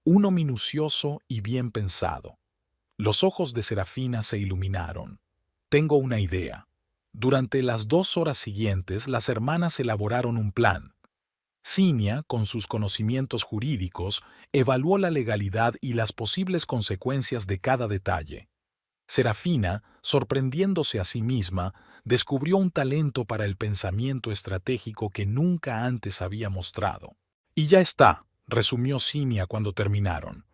Uno minucioso y bien pensado. Los ojos de Serafina se iluminaron. Tengo una idea. Durante las 2 horas siguientes, las hermanas elaboraron un plan. Cinia, con sus conocimientos jurídicos, evaluó la legalidad y las posibles consecuencias de cada detalle. Serafina, sorprendiéndose a sí misma, descubrió un talento para el pensamiento estratégico que nunca antes había mostrado. Y ya está, resumió Cinia cuando terminaron.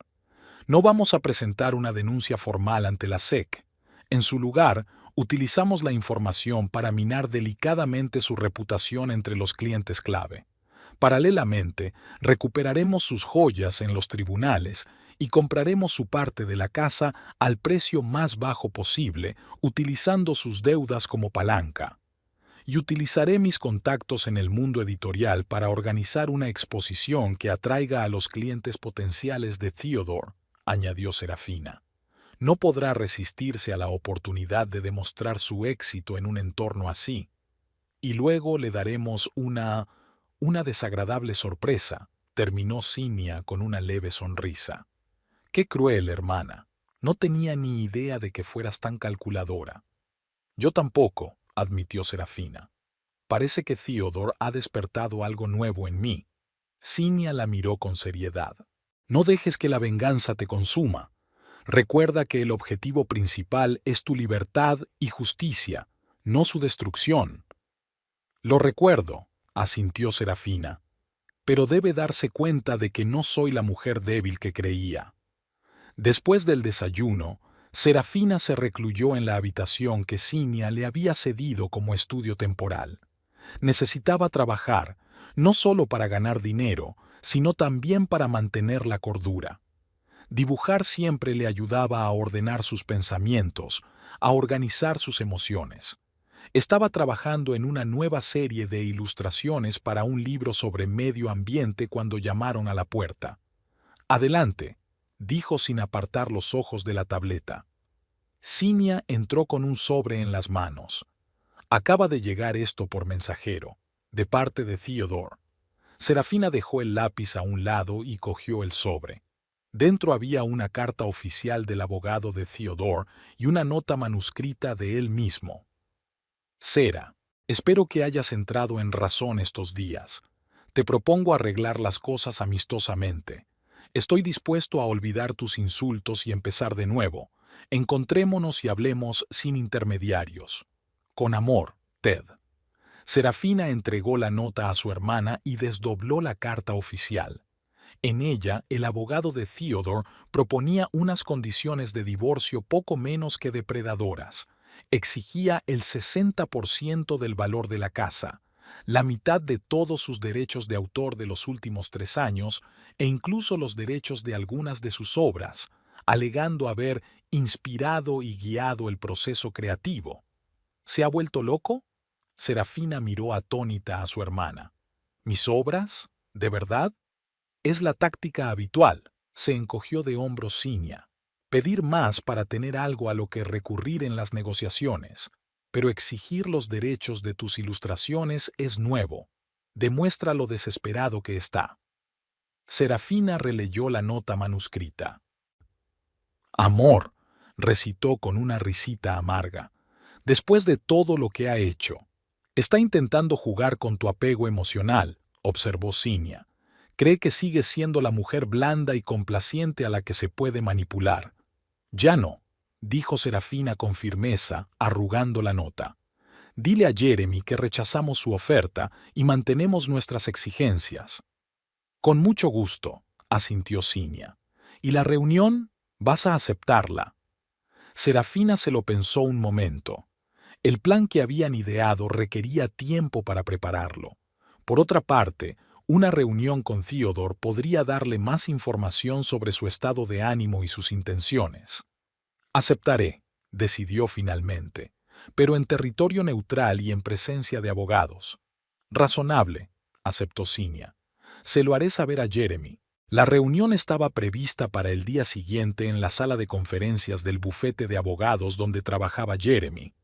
No vamos a presentar una denuncia formal ante la SEC. En su lugar, utilizamos la información para minar delicadamente su reputación entre los clientes clave. Paralelamente, recuperaremos sus joyas en los tribunales y compraremos su parte de la casa al precio más bajo posible, utilizando sus deudas como palanca. Y utilizaré mis contactos en el mundo editorial para organizar una exposición que atraiga a los clientes potenciales de Theodore, añadió Serafina. No podrá resistirse a la oportunidad de demostrar su éxito en un entorno así. Y luego le daremos una desagradable sorpresa, terminó Cinia con una leve sonrisa. Qué cruel, hermana. No tenía ni idea de que fueras tan calculadora. Yo tampoco, admitió Serafina. Parece que Theodore ha despertado algo nuevo en mí. Cinia la miró con seriedad. No dejes que la venganza te consuma. Recuerda que el objetivo principal es tu libertad y justicia, no su destrucción. Lo recuerdo, asintió Serafina, pero debe darse cuenta de que no soy la mujer débil que creía. Después del desayuno, Serafina se recluyó en la habitación que Cinia le había cedido como estudio temporal. Necesitaba trabajar, no solo para ganar dinero, sino también para mantener la cordura. Dibujar siempre le ayudaba a ordenar sus pensamientos, a organizar sus emociones. Estaba trabajando en una nueva serie de ilustraciones para un libro sobre medio ambiente cuando llamaron a la puerta. «Adelante», dijo sin apartar los ojos de la tableta. Cinia entró con un sobre en las manos. «Acaba de llegar esto por mensajero, de parte de Theodore». Serafina dejó el lápiz a un lado y cogió el sobre. Dentro había una carta oficial del abogado de Theodore y una nota manuscrita de él mismo. «Sera, espero que hayas entrado en razón estos días. Te propongo arreglar las cosas amistosamente. Estoy dispuesto a olvidar tus insultos y empezar de nuevo. Encontrémonos y hablemos sin intermediarios. Con amor, Ted». Serafina entregó la nota a su hermana y desdobló la carta oficial. En ella, el abogado de Theodore proponía unas condiciones de divorcio poco menos que depredadoras. Exigía el 60% del valor de la casa, la mitad de todos sus derechos de autor de los últimos 3 años e incluso los derechos de algunas de sus obras, alegando haber inspirado y guiado el proceso creativo. ¿Se ha vuelto loco? Serafina miró atónita a su hermana. ¿Mis obras? ¿De verdad? Es la táctica habitual, se encogió de hombros Cinia. Pedir más para tener algo a lo que recurrir en las negociaciones, pero exigir los derechos de tus ilustraciones es nuevo. Demuestra lo desesperado que está. Serafina releyó la nota manuscrita. «Amor», recitó con una risita amarga, «después de todo lo que ha hecho. Está intentando jugar con tu apego emocional», observó Cinia. «Cree que sigues siendo la mujer blanda y complaciente a la que se puede manipular». «Ya no», dijo Serafina con firmeza, arrugando la nota. «Dile a Jeremy que rechazamos su oferta y mantenemos nuestras exigencias». «Con mucho gusto», asintió Cinia. «¿Y la reunión? ¿Vas a aceptarla?» Serafina se lo pensó un momento. El plan que habían ideado requería tiempo para prepararlo. Por otra parte, una reunión con Theodore podría darle más información sobre su estado de ánimo y sus intenciones. «Aceptaré», decidió finalmente, «pero en territorio neutral y en presencia de abogados». «Razonable», aceptó Cinia. «Se lo haré saber a Jeremy». La reunión estaba prevista para el día siguiente en la sala de conferencias del bufete de abogados donde trabajaba Jeremy.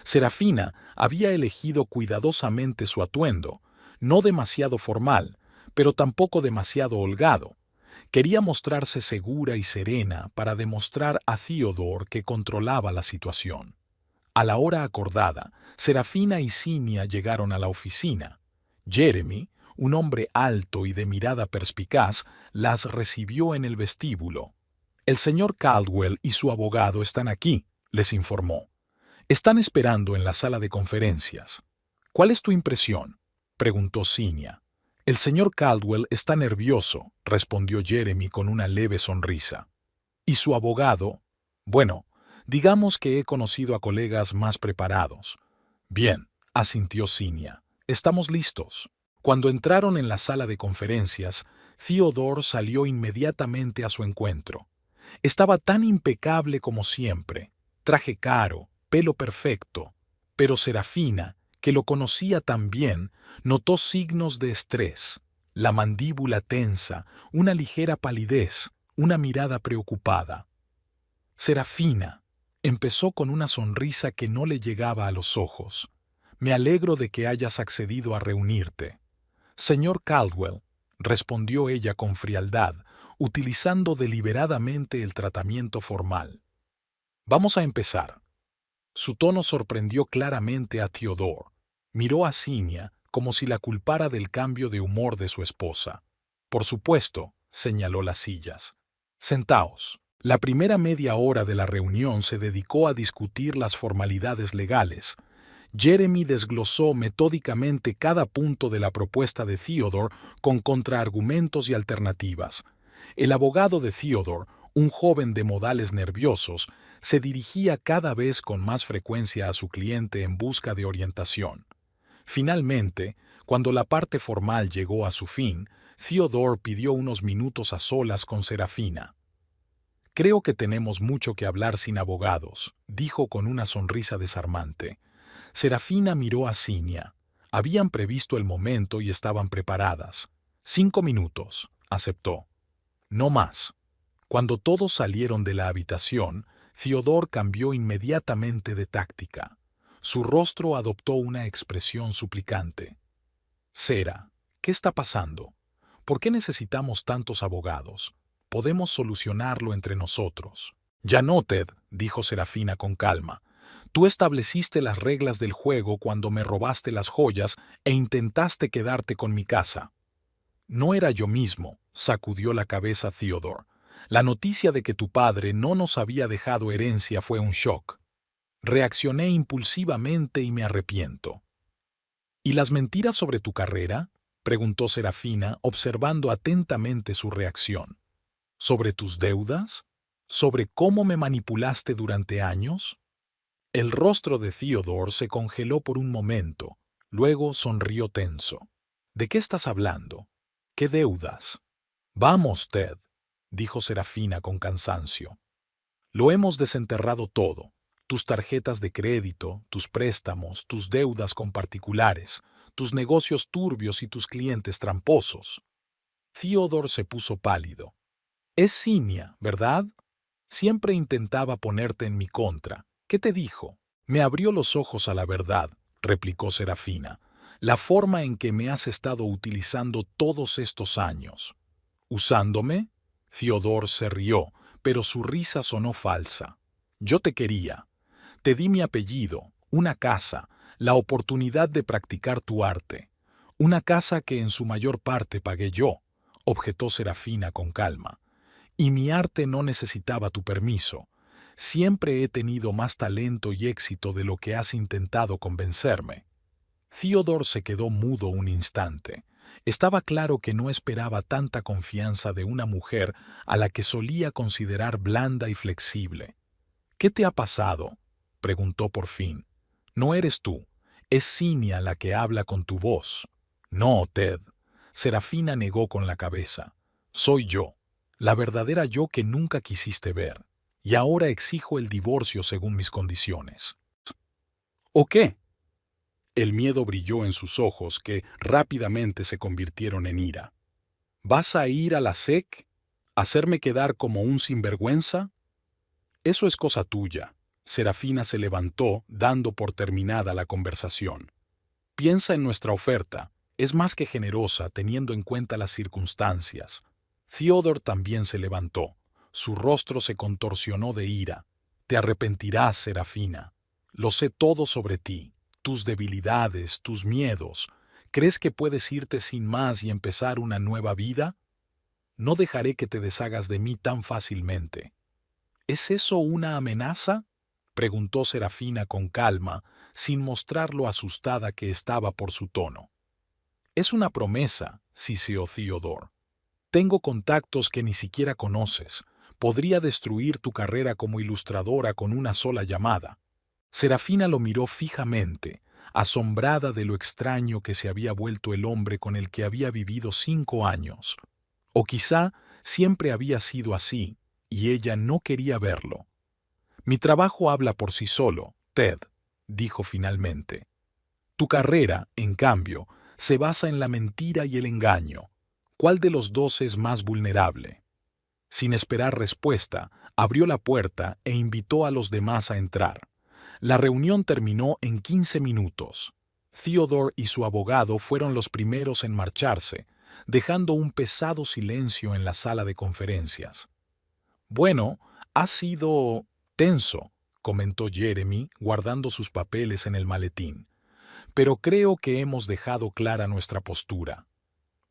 Serafina había elegido cuidadosamente su atuendo, no demasiado formal, pero tampoco demasiado holgado. Quería mostrarse segura y serena para demostrar a Theodore que controlaba la situación. A la hora acordada, Serafina y Cinia llegaron a la oficina. Jeremy, un hombre alto y de mirada perspicaz, las recibió en el vestíbulo. «El señor Caldwell y su abogado están aquí», les informó. «Están esperando en la sala de conferencias». «¿Cuál es tu impresión?», preguntó Cinia. «El señor Caldwell está nervioso», respondió Jeremy con una leve sonrisa. «¿Y su abogado?» «Bueno, digamos que he conocido a colegas más preparados». «Bien», asintió Cinia. «Estamos listos». Cuando entraron en la sala de conferencias, Theodore salió inmediatamente a su encuentro. Estaba tan impecable como siempre, traje caro, pelo perfecto, pero Serafina, que lo conocía tan bien, notó signos de estrés, la mandíbula tensa, una ligera palidez, una mirada preocupada. Serafina, empezó con una sonrisa que no le llegaba a los ojos. Me alegro de que hayas accedido a reunirte. Señor Caldwell, respondió ella con frialdad, utilizando deliberadamente el tratamiento formal. Vamos a empezar. Su tono sorprendió claramente a Theodore. Miró a Cinia como si la culpara del cambio de humor de su esposa. Por supuesto, señaló las sillas. Sentaos. La primera media hora de la reunión se dedicó a discutir las formalidades legales. Jeremy desglosó metódicamente cada punto de la propuesta de Theodore con contraargumentos y alternativas. El abogado de Theodore, un joven de modales nerviosos, se dirigía cada vez con más frecuencia a su cliente en busca de orientación. Finalmente, cuando la parte formal llegó a su fin, Theodore pidió unos minutos a solas con Serafina. «Creo que tenemos mucho que hablar sin abogados», dijo con una sonrisa desarmante. Serafina miró a Cinia. Habían previsto el momento y estaban preparadas. 5 minutos, aceptó. No más. Cuando todos salieron de la habitación, Theodore cambió inmediatamente de táctica. Su rostro adoptó una expresión suplicante. «Sera, ¿qué está pasando? ¿Por qué necesitamos tantos abogados? Podemos solucionarlo entre nosotros». «Ya no, Ted», dijo Serafina con calma. «Tú estableciste las reglas del juego cuando me robaste las joyas e intentaste quedarte con mi casa». «No era yo mismo», sacudió la cabeza Theodore. «La noticia de que tu padre no nos había dejado herencia fue un shock. Reaccioné impulsivamente y me arrepiento». «¿Y las mentiras sobre tu carrera?», preguntó Serafina, observando atentamente su reacción. «¿Sobre tus deudas? ¿Sobre cómo me manipulaste durante años?». El rostro de Theodore se congeló por un momento, luego sonrió tenso. «¿De qué estás hablando? ¿Qué deudas?». «Vamos, Ted», dijo Serafina con cansancio. «Lo hemos desenterrado todo. Tus tarjetas de crédito, tus préstamos, tus deudas con particulares, tus negocios turbios y tus clientes tramposos». Theodore se puso pálido. «Es Cinia, ¿verdad? Siempre intentaba ponerte en mi contra. ¿Qué te dijo?». «Me abrió los ojos a la verdad», replicó Serafina. «La forma en que me has estado utilizando todos estos años». «¿Usándome?». Theodore se rió, pero su risa sonó falsa. «Yo te quería. Te di mi apellido, una casa, la oportunidad de practicar tu arte. Una casa que en su mayor parte pagué yo», objetó Serafina con calma. «Y mi arte no necesitaba tu permiso. Siempre he tenido más talento y éxito de lo que has intentado convencerme». Theodore se quedó mudo un instante. Estaba claro que no esperaba tanta confianza de una mujer a la que solía considerar blanda y flexible. «¿Qué te ha pasado?», preguntó por fin. «No eres tú, es Cinia la que habla con tu voz». «No, Ted», Serafina negó con la cabeza. «Soy yo, la verdadera yo que nunca quisiste ver. Y ahora exijo el divorcio según mis condiciones». «¿O qué?». El miedo brilló en sus ojos, que rápidamente se convirtieron en ira. «¿Vas a ir a la SEC? ¿Hacerme quedar como un sinvergüenza?». «Eso es cosa tuya». Serafina se levantó, dando por terminada la conversación. «Piensa en nuestra oferta. Es más que generosa, teniendo en cuenta las circunstancias». Theodore también se levantó. Su rostro se contorsionó de ira. «Te arrepentirás, Serafina. Lo sé todo sobre ti. Tus debilidades, tus miedos. ¿Crees que puedes irte sin más y empezar una nueva vida? No dejaré que te deshagas de mí tan fácilmente». «¿Es eso una amenaza?», preguntó Serafina con calma, sin mostrar lo asustada que estaba por su tono. «Es una promesa», siseó Theodore. «Tengo contactos que ni siquiera conoces. Podría destruir tu carrera como ilustradora con una sola llamada». Serafina lo miró fijamente, asombrada de lo extraño que se había vuelto el hombre con el que había vivido 5 años. O quizá siempre había sido así, y ella no quería verlo. Mi trabajo habla por sí solo, Ted, dijo finalmente. Tu carrera, en cambio, se basa en la mentira y el engaño. ¿Cuál de los dos es más vulnerable? Sin esperar respuesta, abrió la puerta e invitó a los demás a entrar. La reunión terminó en 15 minutos. Theodore y su abogado fueron los primeros en marcharse, dejando un pesado silencio en la sala de conferencias. Bueno, ha sido tenso, comentó Jeremy, guardando sus papeles en el maletín. Pero creo que hemos dejado clara nuestra postura.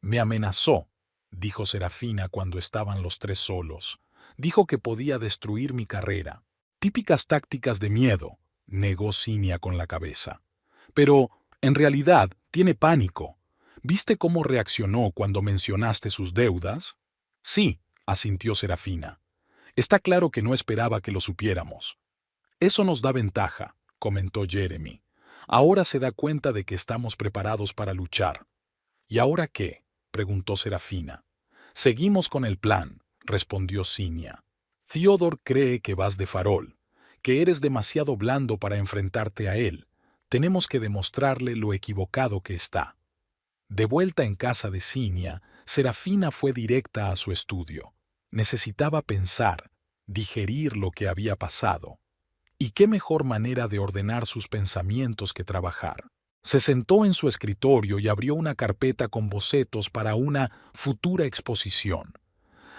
Me amenazó, dijo Serafina cuando estaban los tres solos. Dijo que podía destruir mi carrera. Típicas tácticas de miedo, negó Cinia con la cabeza. Pero, en realidad, tiene pánico. ¿Viste cómo reaccionó cuando mencionaste sus deudas? Sí, asintió Serafina. Está claro que no esperaba que lo supiéramos. Eso nos da ventaja, comentó Jeremy. Ahora se da cuenta de que estamos preparados para luchar. ¿Y ahora qué?, preguntó Serafina. Seguimos con el plan, respondió Cinia. Theodore cree que vas de farol, que eres demasiado blando para enfrentarte a él. Tenemos que demostrarle lo equivocado que está. De vuelta en casa de Cinia, Serafina fue directa a su estudio. Necesitaba pensar, digerir lo que había pasado. ¿Y qué mejor manera de ordenar sus pensamientos que trabajar? Se sentó en su escritorio y abrió una carpeta con bocetos para una futura exposición.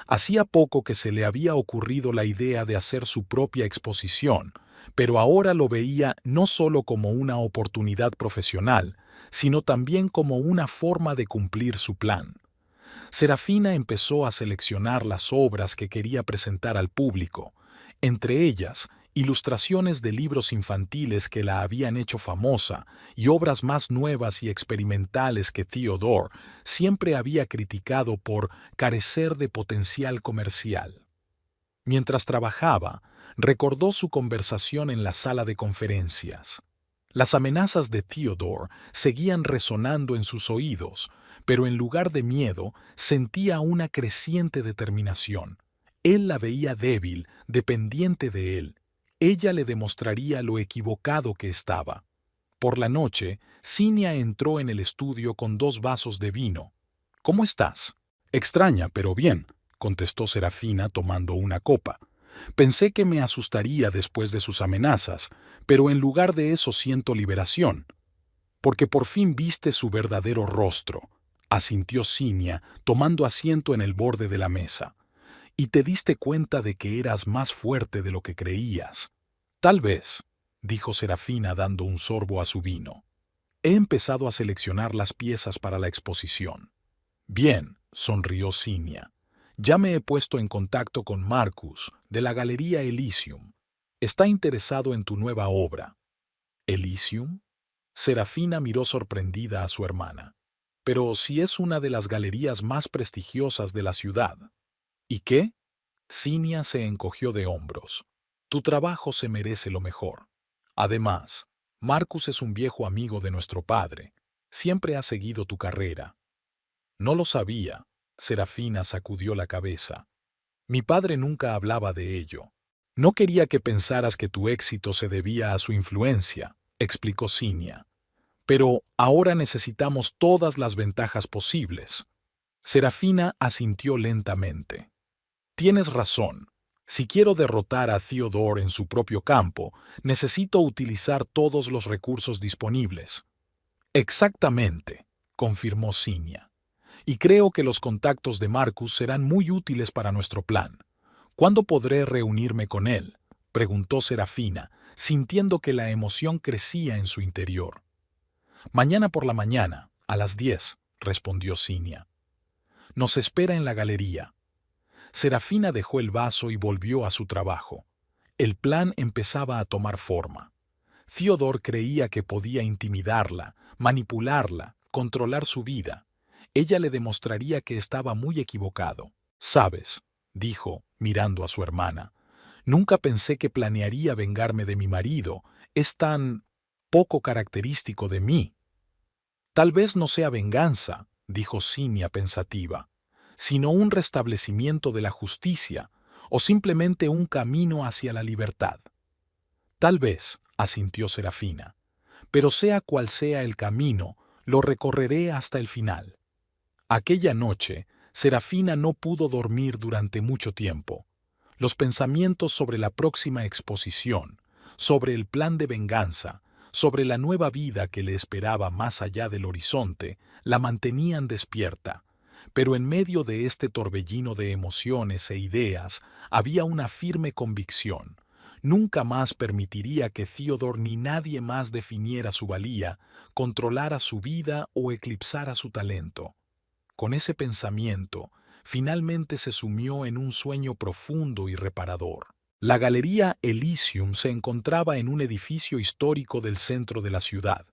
Hacía poco que se le había ocurrido la idea de hacer su propia exposición, pero ahora lo veía no solo como una oportunidad profesional, sino también como una forma de cumplir su plan. Serafina empezó a seleccionar las obras que quería presentar al público, entre ellas ilustraciones de libros infantiles que la habían hecho famosa y obras más nuevas y experimentales que Theodore siempre había criticado por carecer de potencial comercial. Mientras trabajaba, recordó su conversación en la sala de conferencias. Las amenazas de Theodore seguían resonando en sus oídos, pero en lugar de miedo sentía una creciente determinación. Él la veía débil, dependiente de él. Ella le demostraría lo equivocado que estaba. Por la noche, Cinia entró en el estudio con 2 vasos de vino. «¿Cómo estás?» «Extraña, pero bien», contestó Serafina tomando una copa. «Pensé que me asustaría después de sus amenazas, pero en lugar de eso siento liberación. Porque por fin viste su verdadero rostro», asintió Cinia, tomando asiento en el borde de la mesa. «Y te diste cuenta de que eras más fuerte de lo que creías». «Tal vez», dijo Serafina dando un sorbo a su vino. «He empezado a seleccionar las piezas para la exposición». «Bien», sonrió Cinia. «Ya me he puesto en contacto con Marcus, de la Galería Elysium. Está interesado en tu nueva obra». «¿Elysium?». Serafina miró sorprendida a su hermana. «Pero si es una de las galerías más prestigiosas de la ciudad». «¿Y qué?». Cinia se encogió de hombros. «Tu trabajo se merece lo mejor. Además, Marcus es un viejo amigo de nuestro padre. Siempre ha seguido tu carrera». «No lo sabía», Serafina sacudió la cabeza. «Mi padre nunca hablaba de ello. No quería que pensaras que tu éxito se debía a su influencia», explicó Cinia. «Pero ahora necesitamos todas las ventajas posibles». Serafina asintió lentamente. «Tienes razón. Si quiero derrotar a Theodore en su propio campo, necesito utilizar todos los recursos disponibles». «Exactamente», confirmó Cinia. «Y creo que los contactos de Marcus serán muy útiles para nuestro plan. ¿Cuándo podré reunirme con él?», preguntó Serafina, sintiendo que la emoción crecía en su interior. «Mañana por la mañana, a las 10», respondió Cinia. «Nos espera en la galería». Serafina dejó el vaso y volvió a su trabajo. El plan empezaba a tomar forma. Theodore creía que podía intimidarla, manipularla, controlar su vida. Ella le demostraría que estaba muy equivocado. «¿Sabes?», dijo, mirando a su hermana. «Nunca pensé que planearía vengarme de mi marido. Es tan poco característico de mí. Tal vez no sea venganza, dijo Cinia pensativa, sino un restablecimiento de la justicia, o simplemente un camino hacia la libertad. Tal vez, asintió Serafina, pero sea cual sea el camino, lo recorreré hasta el final. Aquella noche, Serafina no pudo dormir durante mucho tiempo. Los pensamientos sobre la próxima exposición, sobre el plan de venganza, sobre la nueva vida que le esperaba más allá del horizonte, la mantenían despierta. Pero en medio de este torbellino de emociones e ideas había una firme convicción. Nunca más permitiría que Theodore ni nadie más definiera su valía, controlara su vida o eclipsara su talento. Con ese pensamiento, finalmente se sumió en un sueño profundo y reparador. La Galería Elysium se encontraba en un edificio histórico del centro de la ciudad.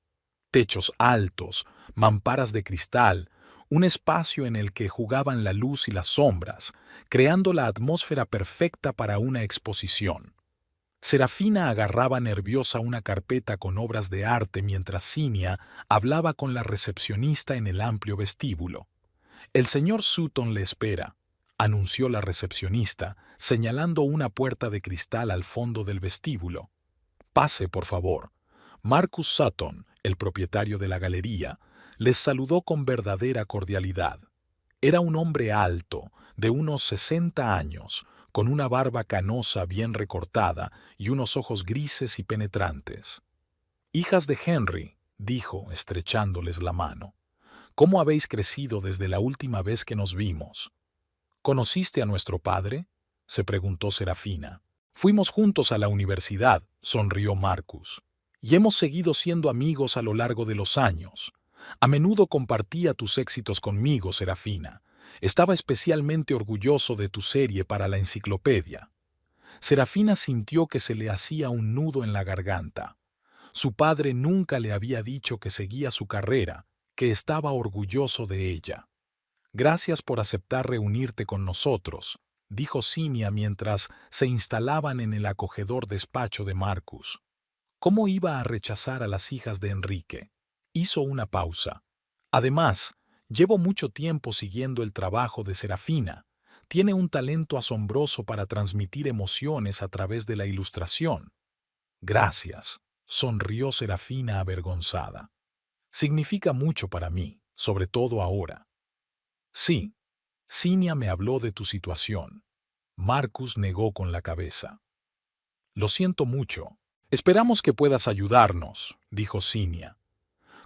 Techos altos, mamparas de cristal, un espacio en el que jugaban la luz y las sombras, creando la atmósfera perfecta para una exposición. Serafina agarraba nerviosa una carpeta con obras de arte mientras Cinia hablaba con la recepcionista en el amplio vestíbulo. «El señor Sutton le espera», anunció la recepcionista, señalando una puerta de cristal al fondo del vestíbulo. «Pase, por favor». Marcus Sutton, el propietario de la galería, les saludó con verdadera cordialidad. Era un hombre alto, de unos 60 años, con una barba canosa bien recortada y unos ojos grises y penetrantes. «Hijas de Henry», dijo, estrechándoles la mano. «¿Cómo habéis crecido desde la última vez que nos vimos?» «¿Conociste a nuestro padre?», se preguntó Serafina. «Fuimos juntos a la universidad», sonrió Marcus. «Y hemos seguido siendo amigos a lo largo de los años. A menudo compartía tus éxitos conmigo, Serafina. Estaba especialmente orgulloso de tu serie para la enciclopedia». Serafina sintió que se le hacía un nudo en la garganta. Su padre nunca le había dicho que seguía su carrera, que estaba orgulloso de ella. «Gracias por aceptar reunirte con nosotros», dijo Cinia mientras se instalaban en el acogedor despacho de Marcus. ¿Cómo iba a rechazar a las hijas de Enrique? Hizo una pausa. «Además, llevo mucho tiempo siguiendo el trabajo de Serafina. Tiene un talento asombroso para transmitir emociones a través de la ilustración». «Gracias», sonrió Serafina avergonzada. «Significa mucho para mí, sobre todo ahora». «Sí, Cinia me habló de tu situación». Marcus negó con la cabeza. «Lo siento mucho. Esperamos que puedas ayudarnos», dijo Cinia.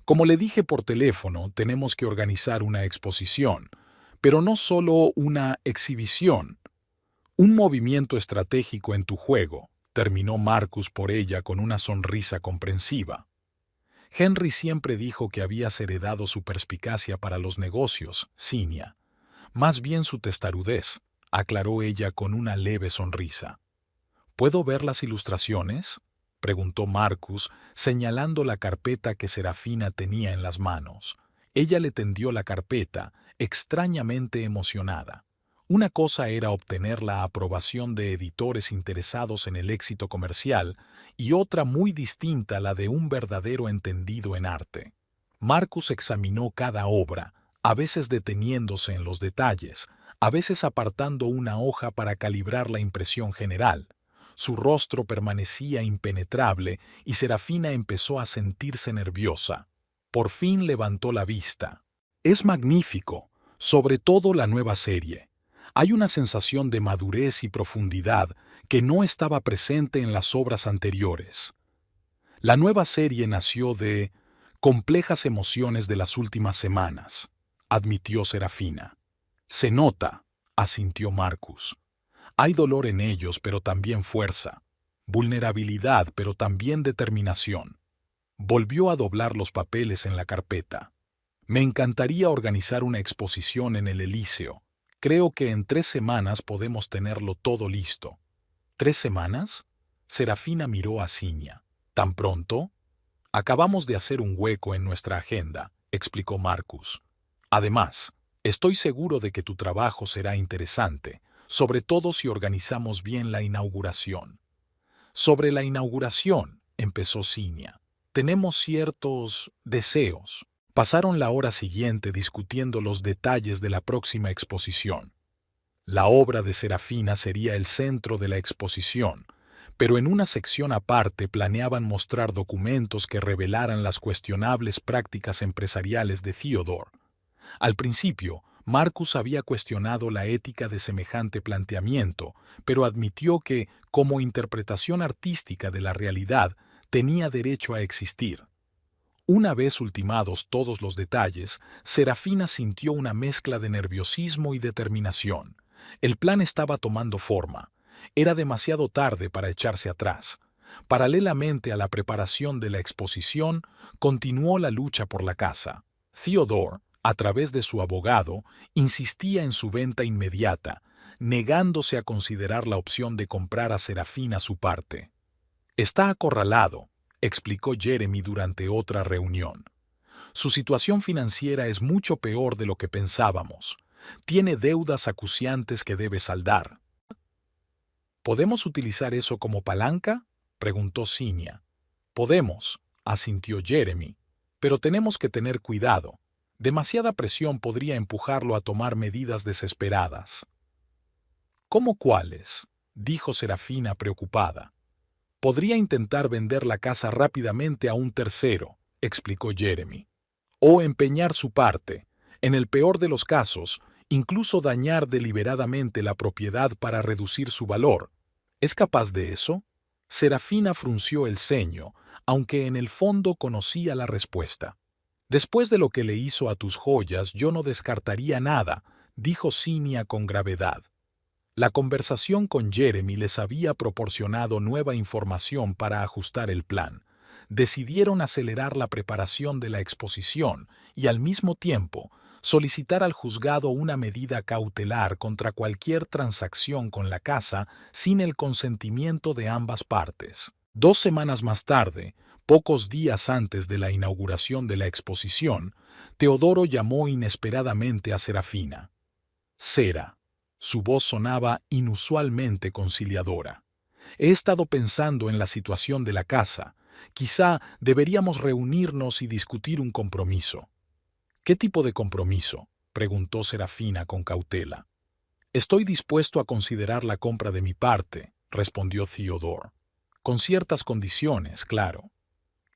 «Como le dije por teléfono, tenemos que organizar una exposición, pero no solo una exhibición. Un movimiento estratégico en tu juego», terminó Marcus por ella con una sonrisa comprensiva. «Henry siempre dijo que habías heredado su perspicacia para los negocios, Cinia. Más bien su testarudez», aclaró ella con una leve sonrisa. «¿Puedo ver las ilustraciones?», preguntó Marcus, señalando la carpeta que Serafina tenía en las manos. Ella le tendió la carpeta, extrañamente emocionada. Una cosa era obtener la aprobación de editores interesados en el éxito comercial y otra muy distinta la de un verdadero entendido en arte. Marcus examinó cada obra, a veces deteniéndose en los detalles, a veces apartando una hoja para calibrar la impresión general. Su rostro permanecía impenetrable y Serafina empezó a sentirse nerviosa. Por fin levantó la vista. «Es magnífico, sobre todo la nueva serie. Hay una sensación de madurez y profundidad que no estaba presente en las obras anteriores. La nueva serie nació de complejas emociones de las últimas semanas», admitió Serafina. «Se nota», asintió Marcus. «Hay dolor en ellos, pero también fuerza. Vulnerabilidad, pero también determinación». Volvió a doblar los papeles en la carpeta. «Me encantaría organizar una exposición en el Elíseo. Creo que en 3 semanas podemos tenerlo todo listo». «¿3 semanas?» Serafina miró a Cinia. «¿Tan pronto?» «Acabamos de hacer un hueco en nuestra agenda», explicó Marcus. «Además, estoy seguro de que tu trabajo será interesante, sobre todo si organizamos bien la inauguración». «Sobre la inauguración», empezó Cinia. Tenemos ciertos deseos. Pasaron la hora siguiente discutiendo los detalles de la próxima exposición. La obra de Serafina sería el centro de la exposición, pero en una sección aparte planeaban mostrar documentos que revelaran las cuestionables prácticas empresariales de Theodore. Al principio, Marcus había cuestionado la ética de semejante planteamiento, pero admitió que, como interpretación artística de la realidad, tenía derecho a existir. Una vez ultimados todos los detalles, Serafina sintió una mezcla de nerviosismo y determinación. El plan estaba tomando forma. Era demasiado tarde para echarse atrás. Paralelamente a la preparación de la exposición, continuó la lucha por la casa. Theodore, a través de su abogado, insistía en su venta inmediata, negándose a considerar la opción de comprar a Serafina su parte. Está acorralado, explicó Jeremy durante otra reunión. Su situación financiera es mucho peor de lo que pensábamos. Tiene deudas acuciantes que debe saldar. ¿Podemos utilizar eso como palanca?, preguntó Cinia. Podemos, asintió Jeremy, pero tenemos que tener cuidado. Demasiada presión podría empujarlo a tomar medidas desesperadas. ¿Cómo cuáles?, dijo Serafina preocupada. Podría intentar vender la casa rápidamente a un tercero, explicó Jeremy. O empeñar su parte. En el peor de los casos, incluso dañar deliberadamente la propiedad para reducir su valor. ¿Es capaz de eso? Serafina frunció el ceño, aunque en el fondo conocía la respuesta. Después de lo que le hizo a tus joyas, yo no descartaría nada, dijo Cinia con gravedad. La conversación con Jeremy les había proporcionado nueva información para ajustar el plan. Decidieron acelerar la preparación de la exposición y, al mismo tiempo, solicitar al juzgado una medida cautelar contra cualquier transacción con la casa sin el consentimiento de ambas partes. 2 semanas más tarde, pocos días antes de la inauguración de la exposición, Teodoro llamó inesperadamente a Serafina. Sera. Su voz sonaba inusualmente conciliadora. He estado pensando en la situación de la casa. Quizá deberíamos reunirnos y discutir un compromiso. ¿Qué tipo de compromiso?, preguntó Serafina con cautela. Estoy dispuesto a considerar la compra de mi parte, respondió Theodore. Con ciertas condiciones, claro.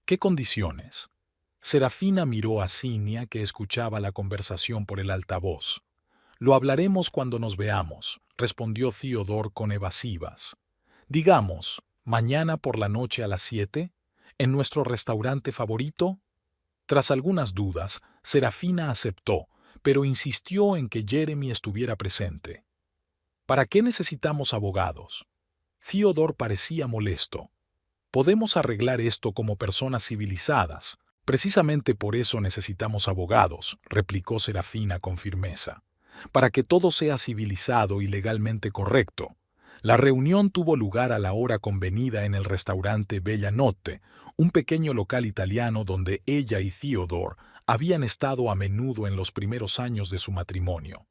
¿Qué condiciones? Serafina miró a Cinia, que escuchaba la conversación por el altavoz. Lo hablaremos cuando nos veamos, respondió Theodore con evasivas. Digamos, mañana por la noche a las 7, en nuestro restaurante favorito. Tras algunas dudas, Serafina aceptó, pero insistió en que Jeremy estuviera presente. ¿Para qué necesitamos abogados? Theodore parecía molesto. Podemos arreglar esto como personas civilizadas. Precisamente por eso necesitamos abogados, replicó Serafina con firmeza. Para que todo sea civilizado y legalmente correcto. La reunión tuvo lugar a la hora convenida en el restaurante Bella Notte, un pequeño local italiano donde ella y Theodore habían estado a menudo en los primeros años de su matrimonio.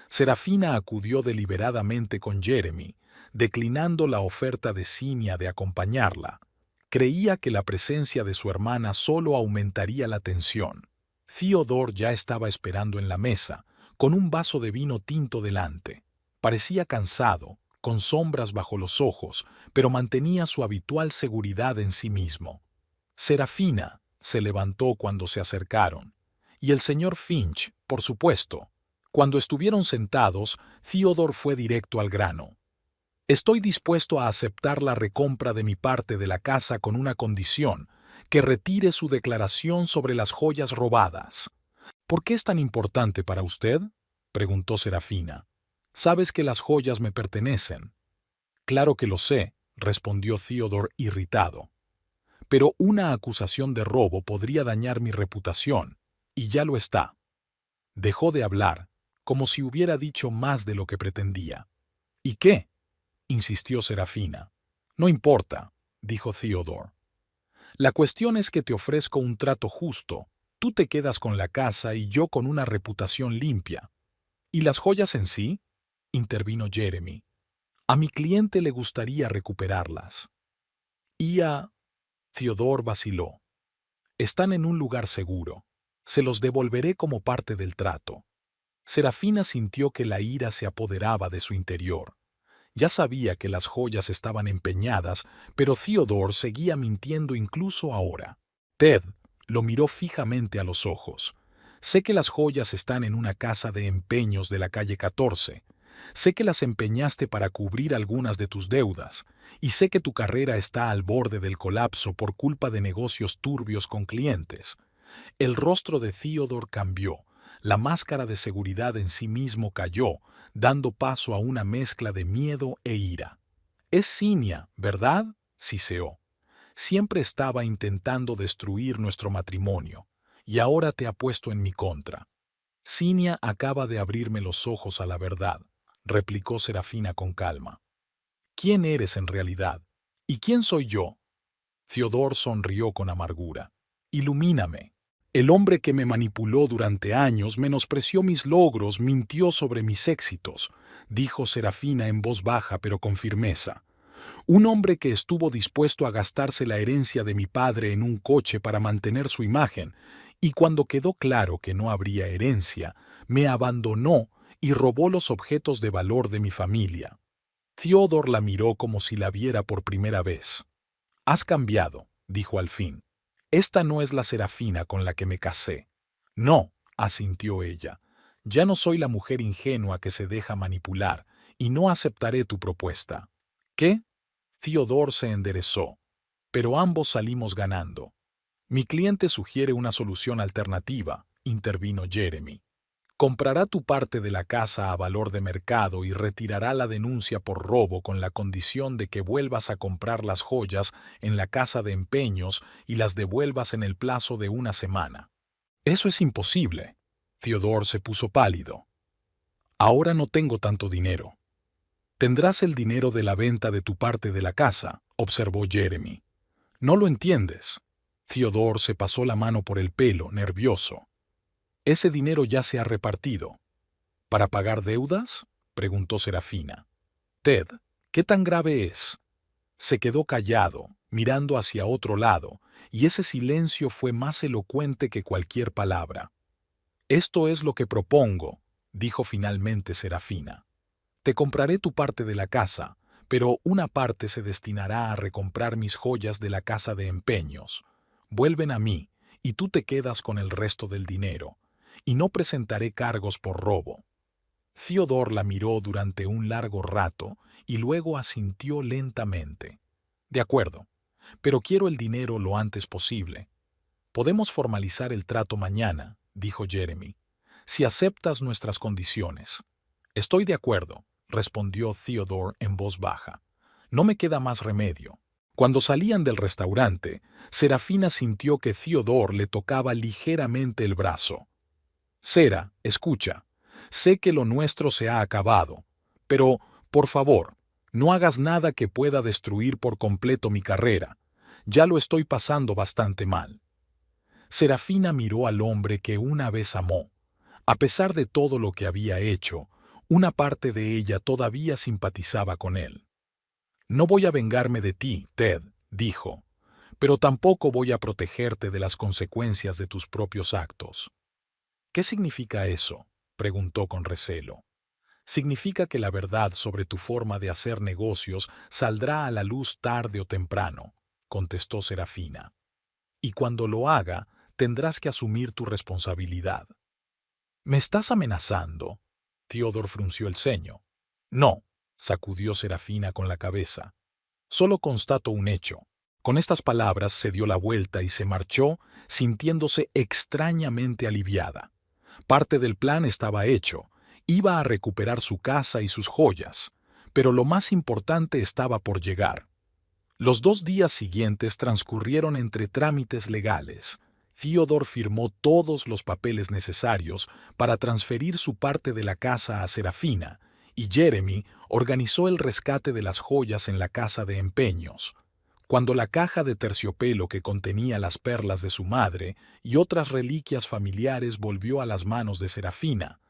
Serafina acudió deliberadamente con Jeremy, declinando la oferta de Cinia de acompañarla. Creía que la presencia de su hermana solo aumentaría la tensión. Theodore ya estaba esperando en la mesa, con un vaso de vino tinto delante. Parecía cansado, con sombras bajo los ojos, pero mantenía su habitual seguridad en sí mismo. Serafina se levantó cuando se acercaron, y el señor Finch, por supuesto. Cuando estuvieron sentados, Theodore fue directo al grano. Estoy dispuesto a aceptar la recompra de mi parte de la casa con una condición, que retire su declaración sobre las joyas robadas. ¿Por qué es tan importante para usted?, preguntó Serafina. Sabes que las joyas me pertenecen. Claro que lo sé, respondió Theodore irritado. Pero una acusación de robo podría dañar mi reputación, y ya lo está. Dejó de hablar, como si hubiera dicho más de lo que pretendía. ¿Y qué?, insistió Serafina. No importa, dijo Theodore. La cuestión es que te ofrezco un trato justo. Tú te quedas con la casa y yo con una reputación limpia. ¿Y las joyas en sí?, intervino Jeremy. A mi cliente le gustaría recuperarlas. Y a... Theodore vaciló. Están en un lugar seguro. Se los devolveré como parte del trato. Serafina sintió que la ira se apoderaba de su interior. Ya sabía que las joyas estaban empeñadas, pero Theodore seguía mintiendo incluso ahora. Ted lo miró fijamente a los ojos. Sé que las joyas están en una casa de empeños de la calle 14. Sé que las empeñaste para cubrir algunas de tus deudas, y sé que tu carrera está al borde del colapso por culpa de negocios turbios con clientes. El rostro de Theodore cambió. La máscara de seguridad en sí mismo cayó, dando paso a una mezcla de miedo e ira. «Es Cinia, ¿verdad?», siseó. «Siempre estaba intentando destruir nuestro matrimonio, y ahora te ha puesto en mi contra». «Cinia acaba de abrirme los ojos a la verdad», replicó Serafina con calma. «¿Quién eres en realidad? ¿Y quién soy yo?». Theodore sonrió con amargura. «Ilumíname. El hombre que me manipuló durante años menospreció mis logros, mintió sobre mis éxitos», dijo Serafina en voz baja pero con firmeza. «Un hombre que estuvo dispuesto a gastarse la herencia de mi padre en un coche para mantener su imagen, y cuando quedó claro que no habría herencia, me abandonó y robó los objetos de valor de mi familia». Theodore la miró como si la viera por primera vez. «Has cambiado», dijo al fin. «Esta no es la Serafina con la que me casé». «No», asintió ella. «Ya no soy la mujer ingenua que se deja manipular, y no aceptaré tu propuesta». «¿Qué?». Theodore se enderezó. «Pero ambos salimos ganando». «Mi cliente sugiere una solución alternativa», intervino Jeremy. «Comprará tu parte de la casa a valor de mercado y retirará la denuncia por robo con la condición de que vuelvas a comprar las joyas en la casa de empeños y las devuelvas en el plazo de una semana». «Eso es imposible». Theodore se puso pálido. «Ahora no tengo tanto dinero». «Tendrás el dinero de la venta de tu parte de la casa», observó Jeremy. «No lo entiendes». Theodore se pasó la mano por el pelo, nervioso. «Ese dinero ya se ha repartido». «¿Para pagar deudas?», preguntó Serafina. «Ted, ¿qué tan grave es?». Se quedó callado, mirando hacia otro lado, y ese silencio fue más elocuente que cualquier palabra. «Esto es lo que propongo», dijo finalmente Serafina. «Te compraré tu parte de la casa, pero una parte se destinará a recomprar mis joyas de la casa de empeños. Vuelven a mí, y tú te quedas con el resto del dinero, y no presentaré cargos por robo». Theodore la miró durante un largo rato y luego asintió lentamente. «De acuerdo, pero quiero el dinero lo antes posible». «Podemos formalizar el trato mañana», dijo Jeremy, «si aceptas nuestras condiciones». «Estoy de acuerdo», respondió Theodore en voz baja. «No me queda más remedio». Cuando salían del restaurante, Serafina sintió que Theodore le tocaba ligeramente el brazo. «Sera, escucha. Sé que lo nuestro se ha acabado, pero, por favor, no hagas nada que pueda destruir por completo mi carrera. Ya lo estoy pasando bastante mal». Serafina miró al hombre que una vez amó. A pesar de todo lo que había hecho, una parte de ella todavía simpatizaba con él. «No voy a vengarme de ti, Ted», dijo, «pero tampoco voy a protegerte de las consecuencias de tus propios actos». «¿Qué significa eso?», preguntó con recelo. «Significa que la verdad sobre tu forma de hacer negocios saldrá a la luz tarde o temprano», contestó Serafina. «Y cuando lo haga, tendrás que asumir tu responsabilidad». «¿Me estás amenazando?». Theodore frunció el ceño. «No», sacudió Serafina con la cabeza. «Solo constato un hecho». Con estas palabras se dio la vuelta y se marchó, sintiéndose extrañamente aliviada. Parte del plan estaba hecho. Iba a recuperar su casa y sus joyas, pero lo más importante estaba por llegar. Los 2 días siguientes transcurrieron entre trámites legales. Theodore firmó todos los papeles necesarios para transferir su parte de la casa a Serafina, y Jeremy organizó el rescate de las joyas en la casa de empeños. Cuando la caja de terciopelo que contenía las perlas de su madre y otras reliquias familiares volvió a las manos de Serafina,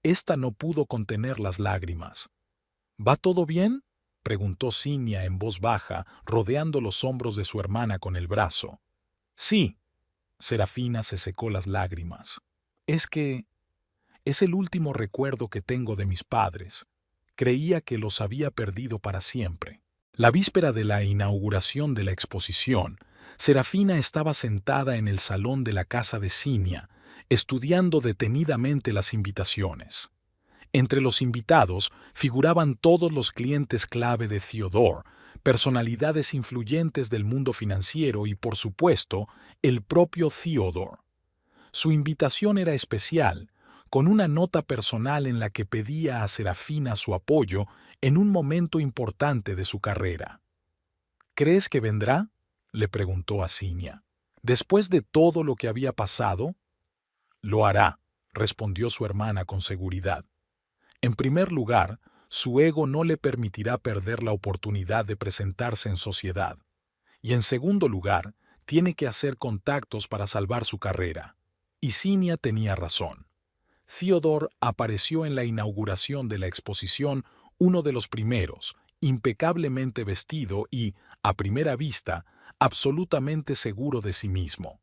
ésta no pudo contener las lágrimas. «¿Va todo bien?», preguntó Cinia en voz baja, rodeando los hombros de su hermana con el brazo. «Sí». Serafina se secó las lágrimas. Es que es el último recuerdo que tengo de mis padres. Creía que los había perdido para siempre. La víspera de la inauguración de la exposición, Serafina estaba sentada en el salón de la casa de Cinia, estudiando detenidamente las invitaciones. Entre los invitados figuraban todos los clientes clave de Theodore, personalidades influyentes del mundo financiero y, por supuesto, el propio Theodore. Su invitación era especial, con una nota personal en la que pedía a Serafina su apoyo en un momento importante de su carrera. ¿Crees que vendrá?, le preguntó a Cinia. Después de todo lo que había pasado, lo hará, respondió su hermana con seguridad. En primer lugar, su ego no le permitirá perder la oportunidad de presentarse en sociedad. Y en segundo lugar, tiene que hacer contactos para salvar su carrera. Y Cinia tenía razón. Theodore apareció en la inauguración de la exposición uno de los primeros, impecablemente vestido y, a primera vista, absolutamente seguro de sí mismo.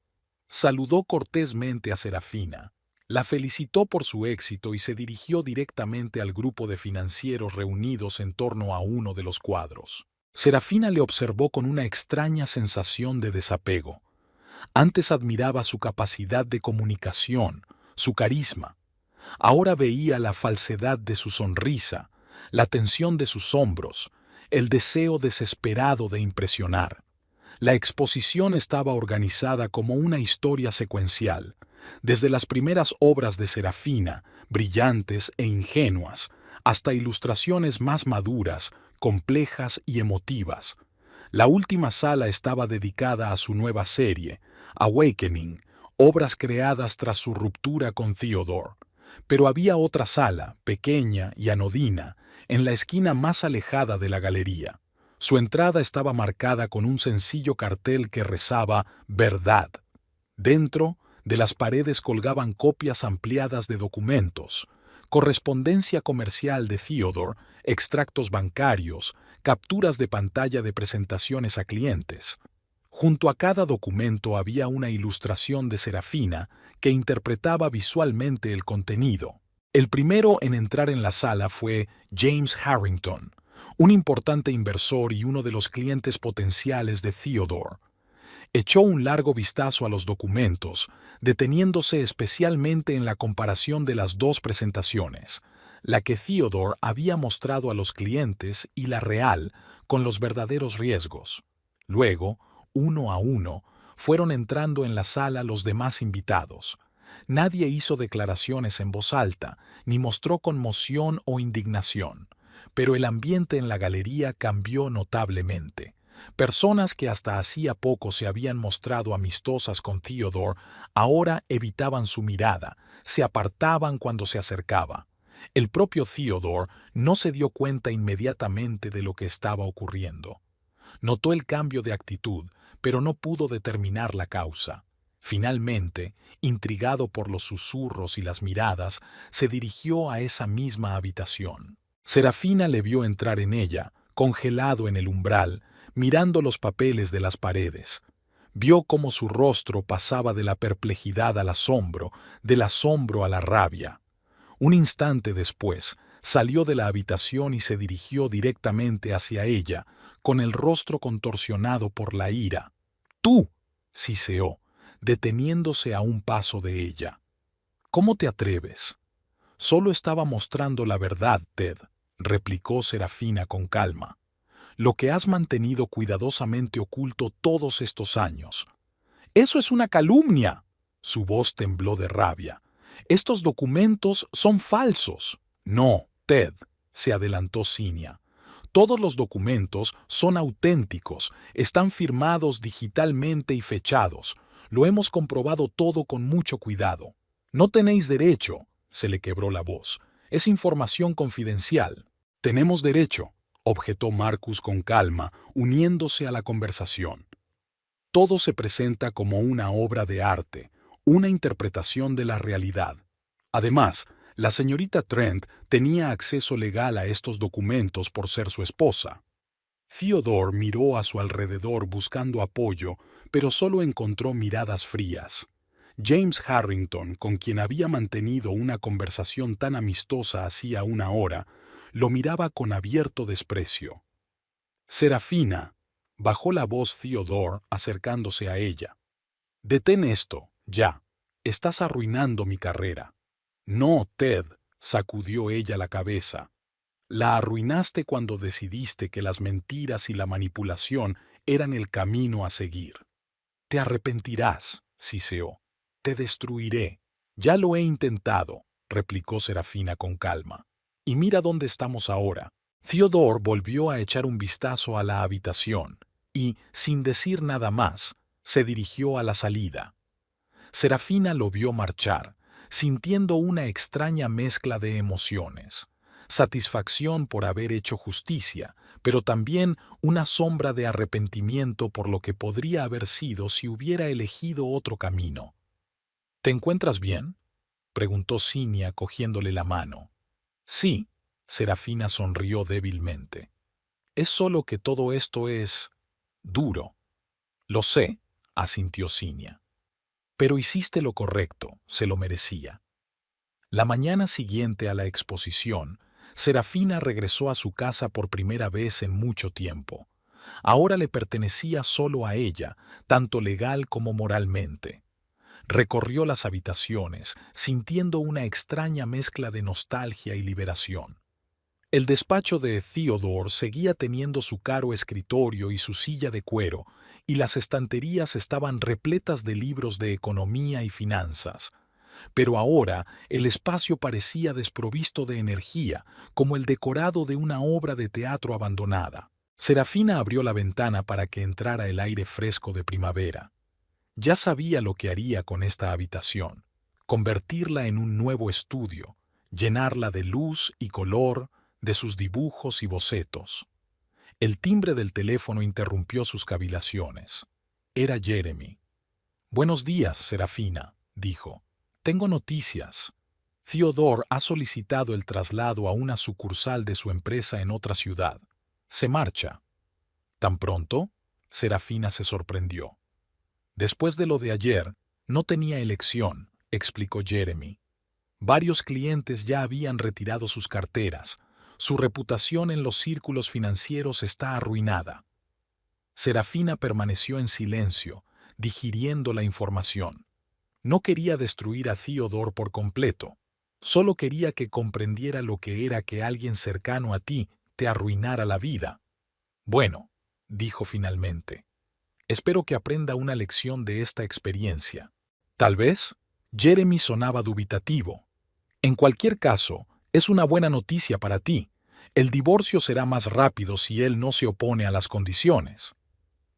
Saludó cortésmente a Serafina, la felicitó por su éxito y se dirigió directamente al grupo de financieros reunidos en torno a uno de los cuadros. Serafina le observó con una extraña sensación de desapego. Antes admiraba su capacidad de comunicación, su carisma. Ahora veía la falsedad de su sonrisa, la tensión de sus hombros, el deseo desesperado de impresionar. La exposición estaba organizada como una historia secuencial, desde las primeras obras de Serafina, brillantes e ingenuas, hasta ilustraciones más maduras, complejas y emotivas. La última sala estaba dedicada a su nueva serie, Awakening, obras creadas tras su ruptura con Theodore. Pero había otra sala, pequeña y anodina, en la esquina más alejada de la galería. Su entrada estaba marcada con un sencillo cartel que rezaba «Verdad». Dentro, de las paredes colgaban copias ampliadas de documentos, correspondencia comercial de Theodore, extractos bancarios, capturas de pantalla de presentaciones a clientes. Junto a cada documento había una ilustración de Serafina que interpretaba visualmente el contenido. El primero en entrar en la sala fue James Harrington, un importante inversor y uno de los clientes potenciales de Theodore. Echó un largo vistazo a los documentos, deteniéndose especialmente en la comparación de las dos presentaciones, la que Theodore había mostrado a los clientes y la real, con los verdaderos riesgos. Luego, uno a uno, fueron entrando en la sala los demás invitados. Nadie hizo declaraciones en voz alta, ni mostró conmoción o indignación, pero el ambiente en la galería cambió notablemente. Personas que hasta hacía poco se habían mostrado amistosas con Theodore, ahora evitaban su mirada, se apartaban cuando se acercaba. El propio Theodore no se dio cuenta inmediatamente de lo que estaba ocurriendo. Notó el cambio de actitud, pero no pudo determinar la causa. Finalmente, intrigado por los susurros y las miradas, se dirigió a esa misma habitación. Serafina le vio entrar en ella, congelado en el umbral, mirando los papeles de las paredes. Vio cómo su rostro pasaba de la perplejidad al asombro, del asombro a la rabia. Un instante después, salió de la habitación y se dirigió directamente hacia ella, con el rostro contorsionado por la ira. «¡Tú!», siseó, deteniéndose a un paso de ella. «¿Cómo te atreves?». «Solo estaba mostrando la verdad, Ted», replicó Serafina con calma. «Lo que has mantenido cuidadosamente oculto todos estos años». «¡Eso es una calumnia!». Su voz tembló de rabia. «Estos documentos son falsos». «No, Ted», se adelantó Cinia. «Todos los documentos son auténticos, están firmados digitalmente y fechados. Lo hemos comprobado todo con mucho cuidado». «No tenéis derecho», se le quebró la voz. «Es información confidencial». «Tenemos derecho», objetó Marcus con calma, uniéndose a la conversación. «Todo se presenta como una obra de arte, una interpretación de la realidad. Además, la señorita Trent tenía acceso legal a estos documentos por ser su esposa». Theodore miró a su alrededor buscando apoyo, pero solo encontró miradas frías. James Harrington, con quien había mantenido una conversación tan amistosa hacía una hora, lo miraba con abierto desprecio. Serafina, bajó la voz Theodore acercándose a ella. Detén esto, ya. Estás arruinando mi carrera. No, Ted, sacudió ella la cabeza. La arruinaste cuando decidiste que las mentiras y la manipulación eran el camino a seguir. Te arrepentirás, siseó. Te destruiré. Ya lo he intentado, replicó Serafina con calma. Y mira dónde estamos ahora. Theodore volvió a echar un vistazo a la habitación y, sin decir nada más, se dirigió a la salida. Serafina lo vio marchar, sintiendo una extraña mezcla de emociones. Satisfacción por haber hecho justicia, pero también una sombra de arrepentimiento por lo que podría haber sido si hubiera elegido otro camino. ¿Te encuentras bien?, preguntó Cinia cogiéndole la mano. Sí, Serafina sonrió débilmente. Es solo que todo esto es duro. Lo sé, asintió Cinia. Pero hiciste lo correcto, se lo merecía. La mañana siguiente a la exposición, Serafina regresó a su casa por primera vez en mucho tiempo. Ahora le pertenecía solo a ella, tanto legal como moralmente. Recorrió las habitaciones, sintiendo una extraña mezcla de nostalgia y liberación. El despacho de Theodore seguía teniendo su caro escritorio y su silla de cuero, y las estanterías estaban repletas de libros de economía y finanzas. Pero ahora el espacio parecía desprovisto de energía, como el decorado de una obra de teatro abandonada. Serafina abrió la ventana para que entrara el aire fresco de primavera. Ya sabía lo que haría con esta habitación: convertirla en un nuevo estudio, llenarla de luz y color, de sus dibujos y bocetos. El timbre del teléfono interrumpió sus cavilaciones. Era Jeremy. «Buenos días, Serafina», dijo. «Tengo noticias. Theodore ha solicitado el traslado a una sucursal de su empresa en otra ciudad. Se marcha». «¿Tan pronto?», Serafina se sorprendió. «Después de lo de ayer, no tenía elección», explicó Jeremy. «Varios clientes ya habían retirado sus carteras. Su reputación en los círculos financieros está arruinada». Serafina permaneció en silencio, digiriendo la información. No quería destruir a Theodore por completo. Solo quería que comprendiera lo que era que alguien cercano a ti te arruinara la vida. «Bueno», dijo finalmente, «espero que aprenda una lección de esta experiencia». «Tal vez», Jeremy sonaba dubitativo. «En cualquier caso, es una buena noticia para ti. El divorcio será más rápido si él no se opone a las condiciones».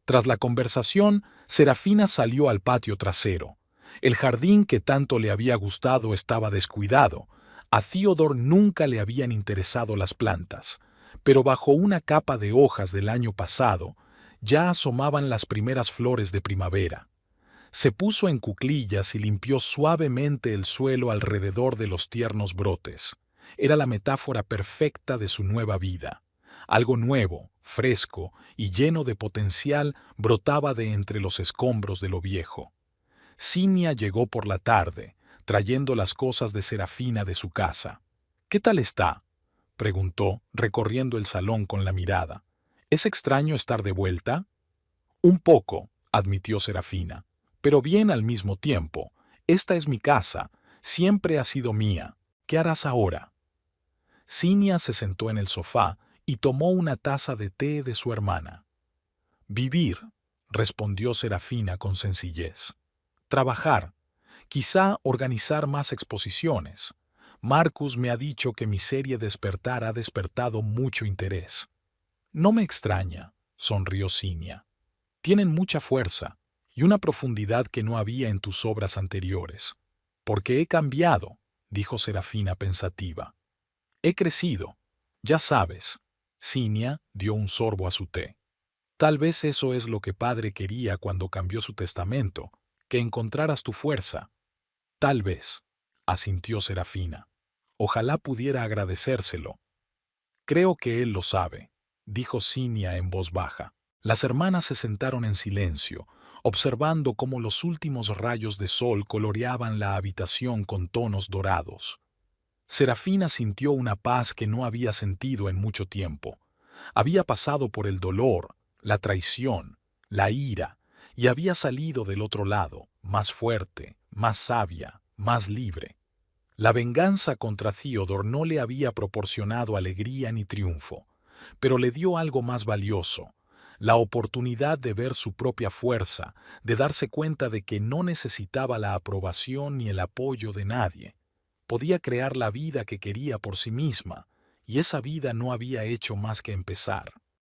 Tras la conversación, Serafina salió al patio trasero. El jardín que tanto le había gustado estaba descuidado. A Theodore nunca le habían interesado las plantas, pero bajo una capa de hojas del año pasado ya asomaban las primeras flores de primavera. Se puso en cuclillas y limpió suavemente el suelo alrededor de los tiernos brotes. Era la metáfora perfecta de su nueva vida. Algo nuevo, fresco y lleno de potencial brotaba de entre los escombros de lo viejo. Cinia llegó por la tarde, trayendo las cosas de Serafina de su casa. «¿Qué tal está?», preguntó, recorriendo el salón con la mirada. «¿Es extraño estar de vuelta?». «Un poco», admitió Serafina, «pero bien al mismo tiempo. Esta es mi casa, siempre ha sido mía. ¿Qué harás ahora?». Cinia se sentó en el sofá y tomó una taza de té de su hermana. «Vivir», respondió Serafina con sencillez. «Trabajar, quizá organizar más exposiciones. Marcus me ha dicho que mi serie Despertar ha despertado mucho interés». «No me extraña», sonrió Cinia. «Tienen mucha fuerza y una profundidad que no había en tus obras anteriores». «Porque he cambiado», dijo Serafina pensativa. «He crecido, ya sabes». Cinia dio un sorbo a su té. «Tal vez eso es lo que padre quería cuando cambió su testamento, que encontraras tu fuerza». «Tal vez», asintió Serafina. «Ojalá pudiera agradecérselo». «Creo que él lo sabe». dijo Cinia en voz baja. Las hermanas se sentaron en silencio, observando cómo los últimos rayos de sol coloreaban la habitación con tonos dorados. Serafina sintió una paz que no había sentido en mucho tiempo. Había pasado por el dolor, la traición, la ira, y había salido del otro lado, más fuerte, más sabia, más libre. La venganza contra Theodore no le había proporcionado alegría ni triunfo, pero le dio algo más valioso, la oportunidad de ver su propia fuerza, de darse cuenta de que no necesitaba la aprobación ni el apoyo de nadie. Podía crear la vida que quería por sí misma, y esa vida no había hecho más que empezar.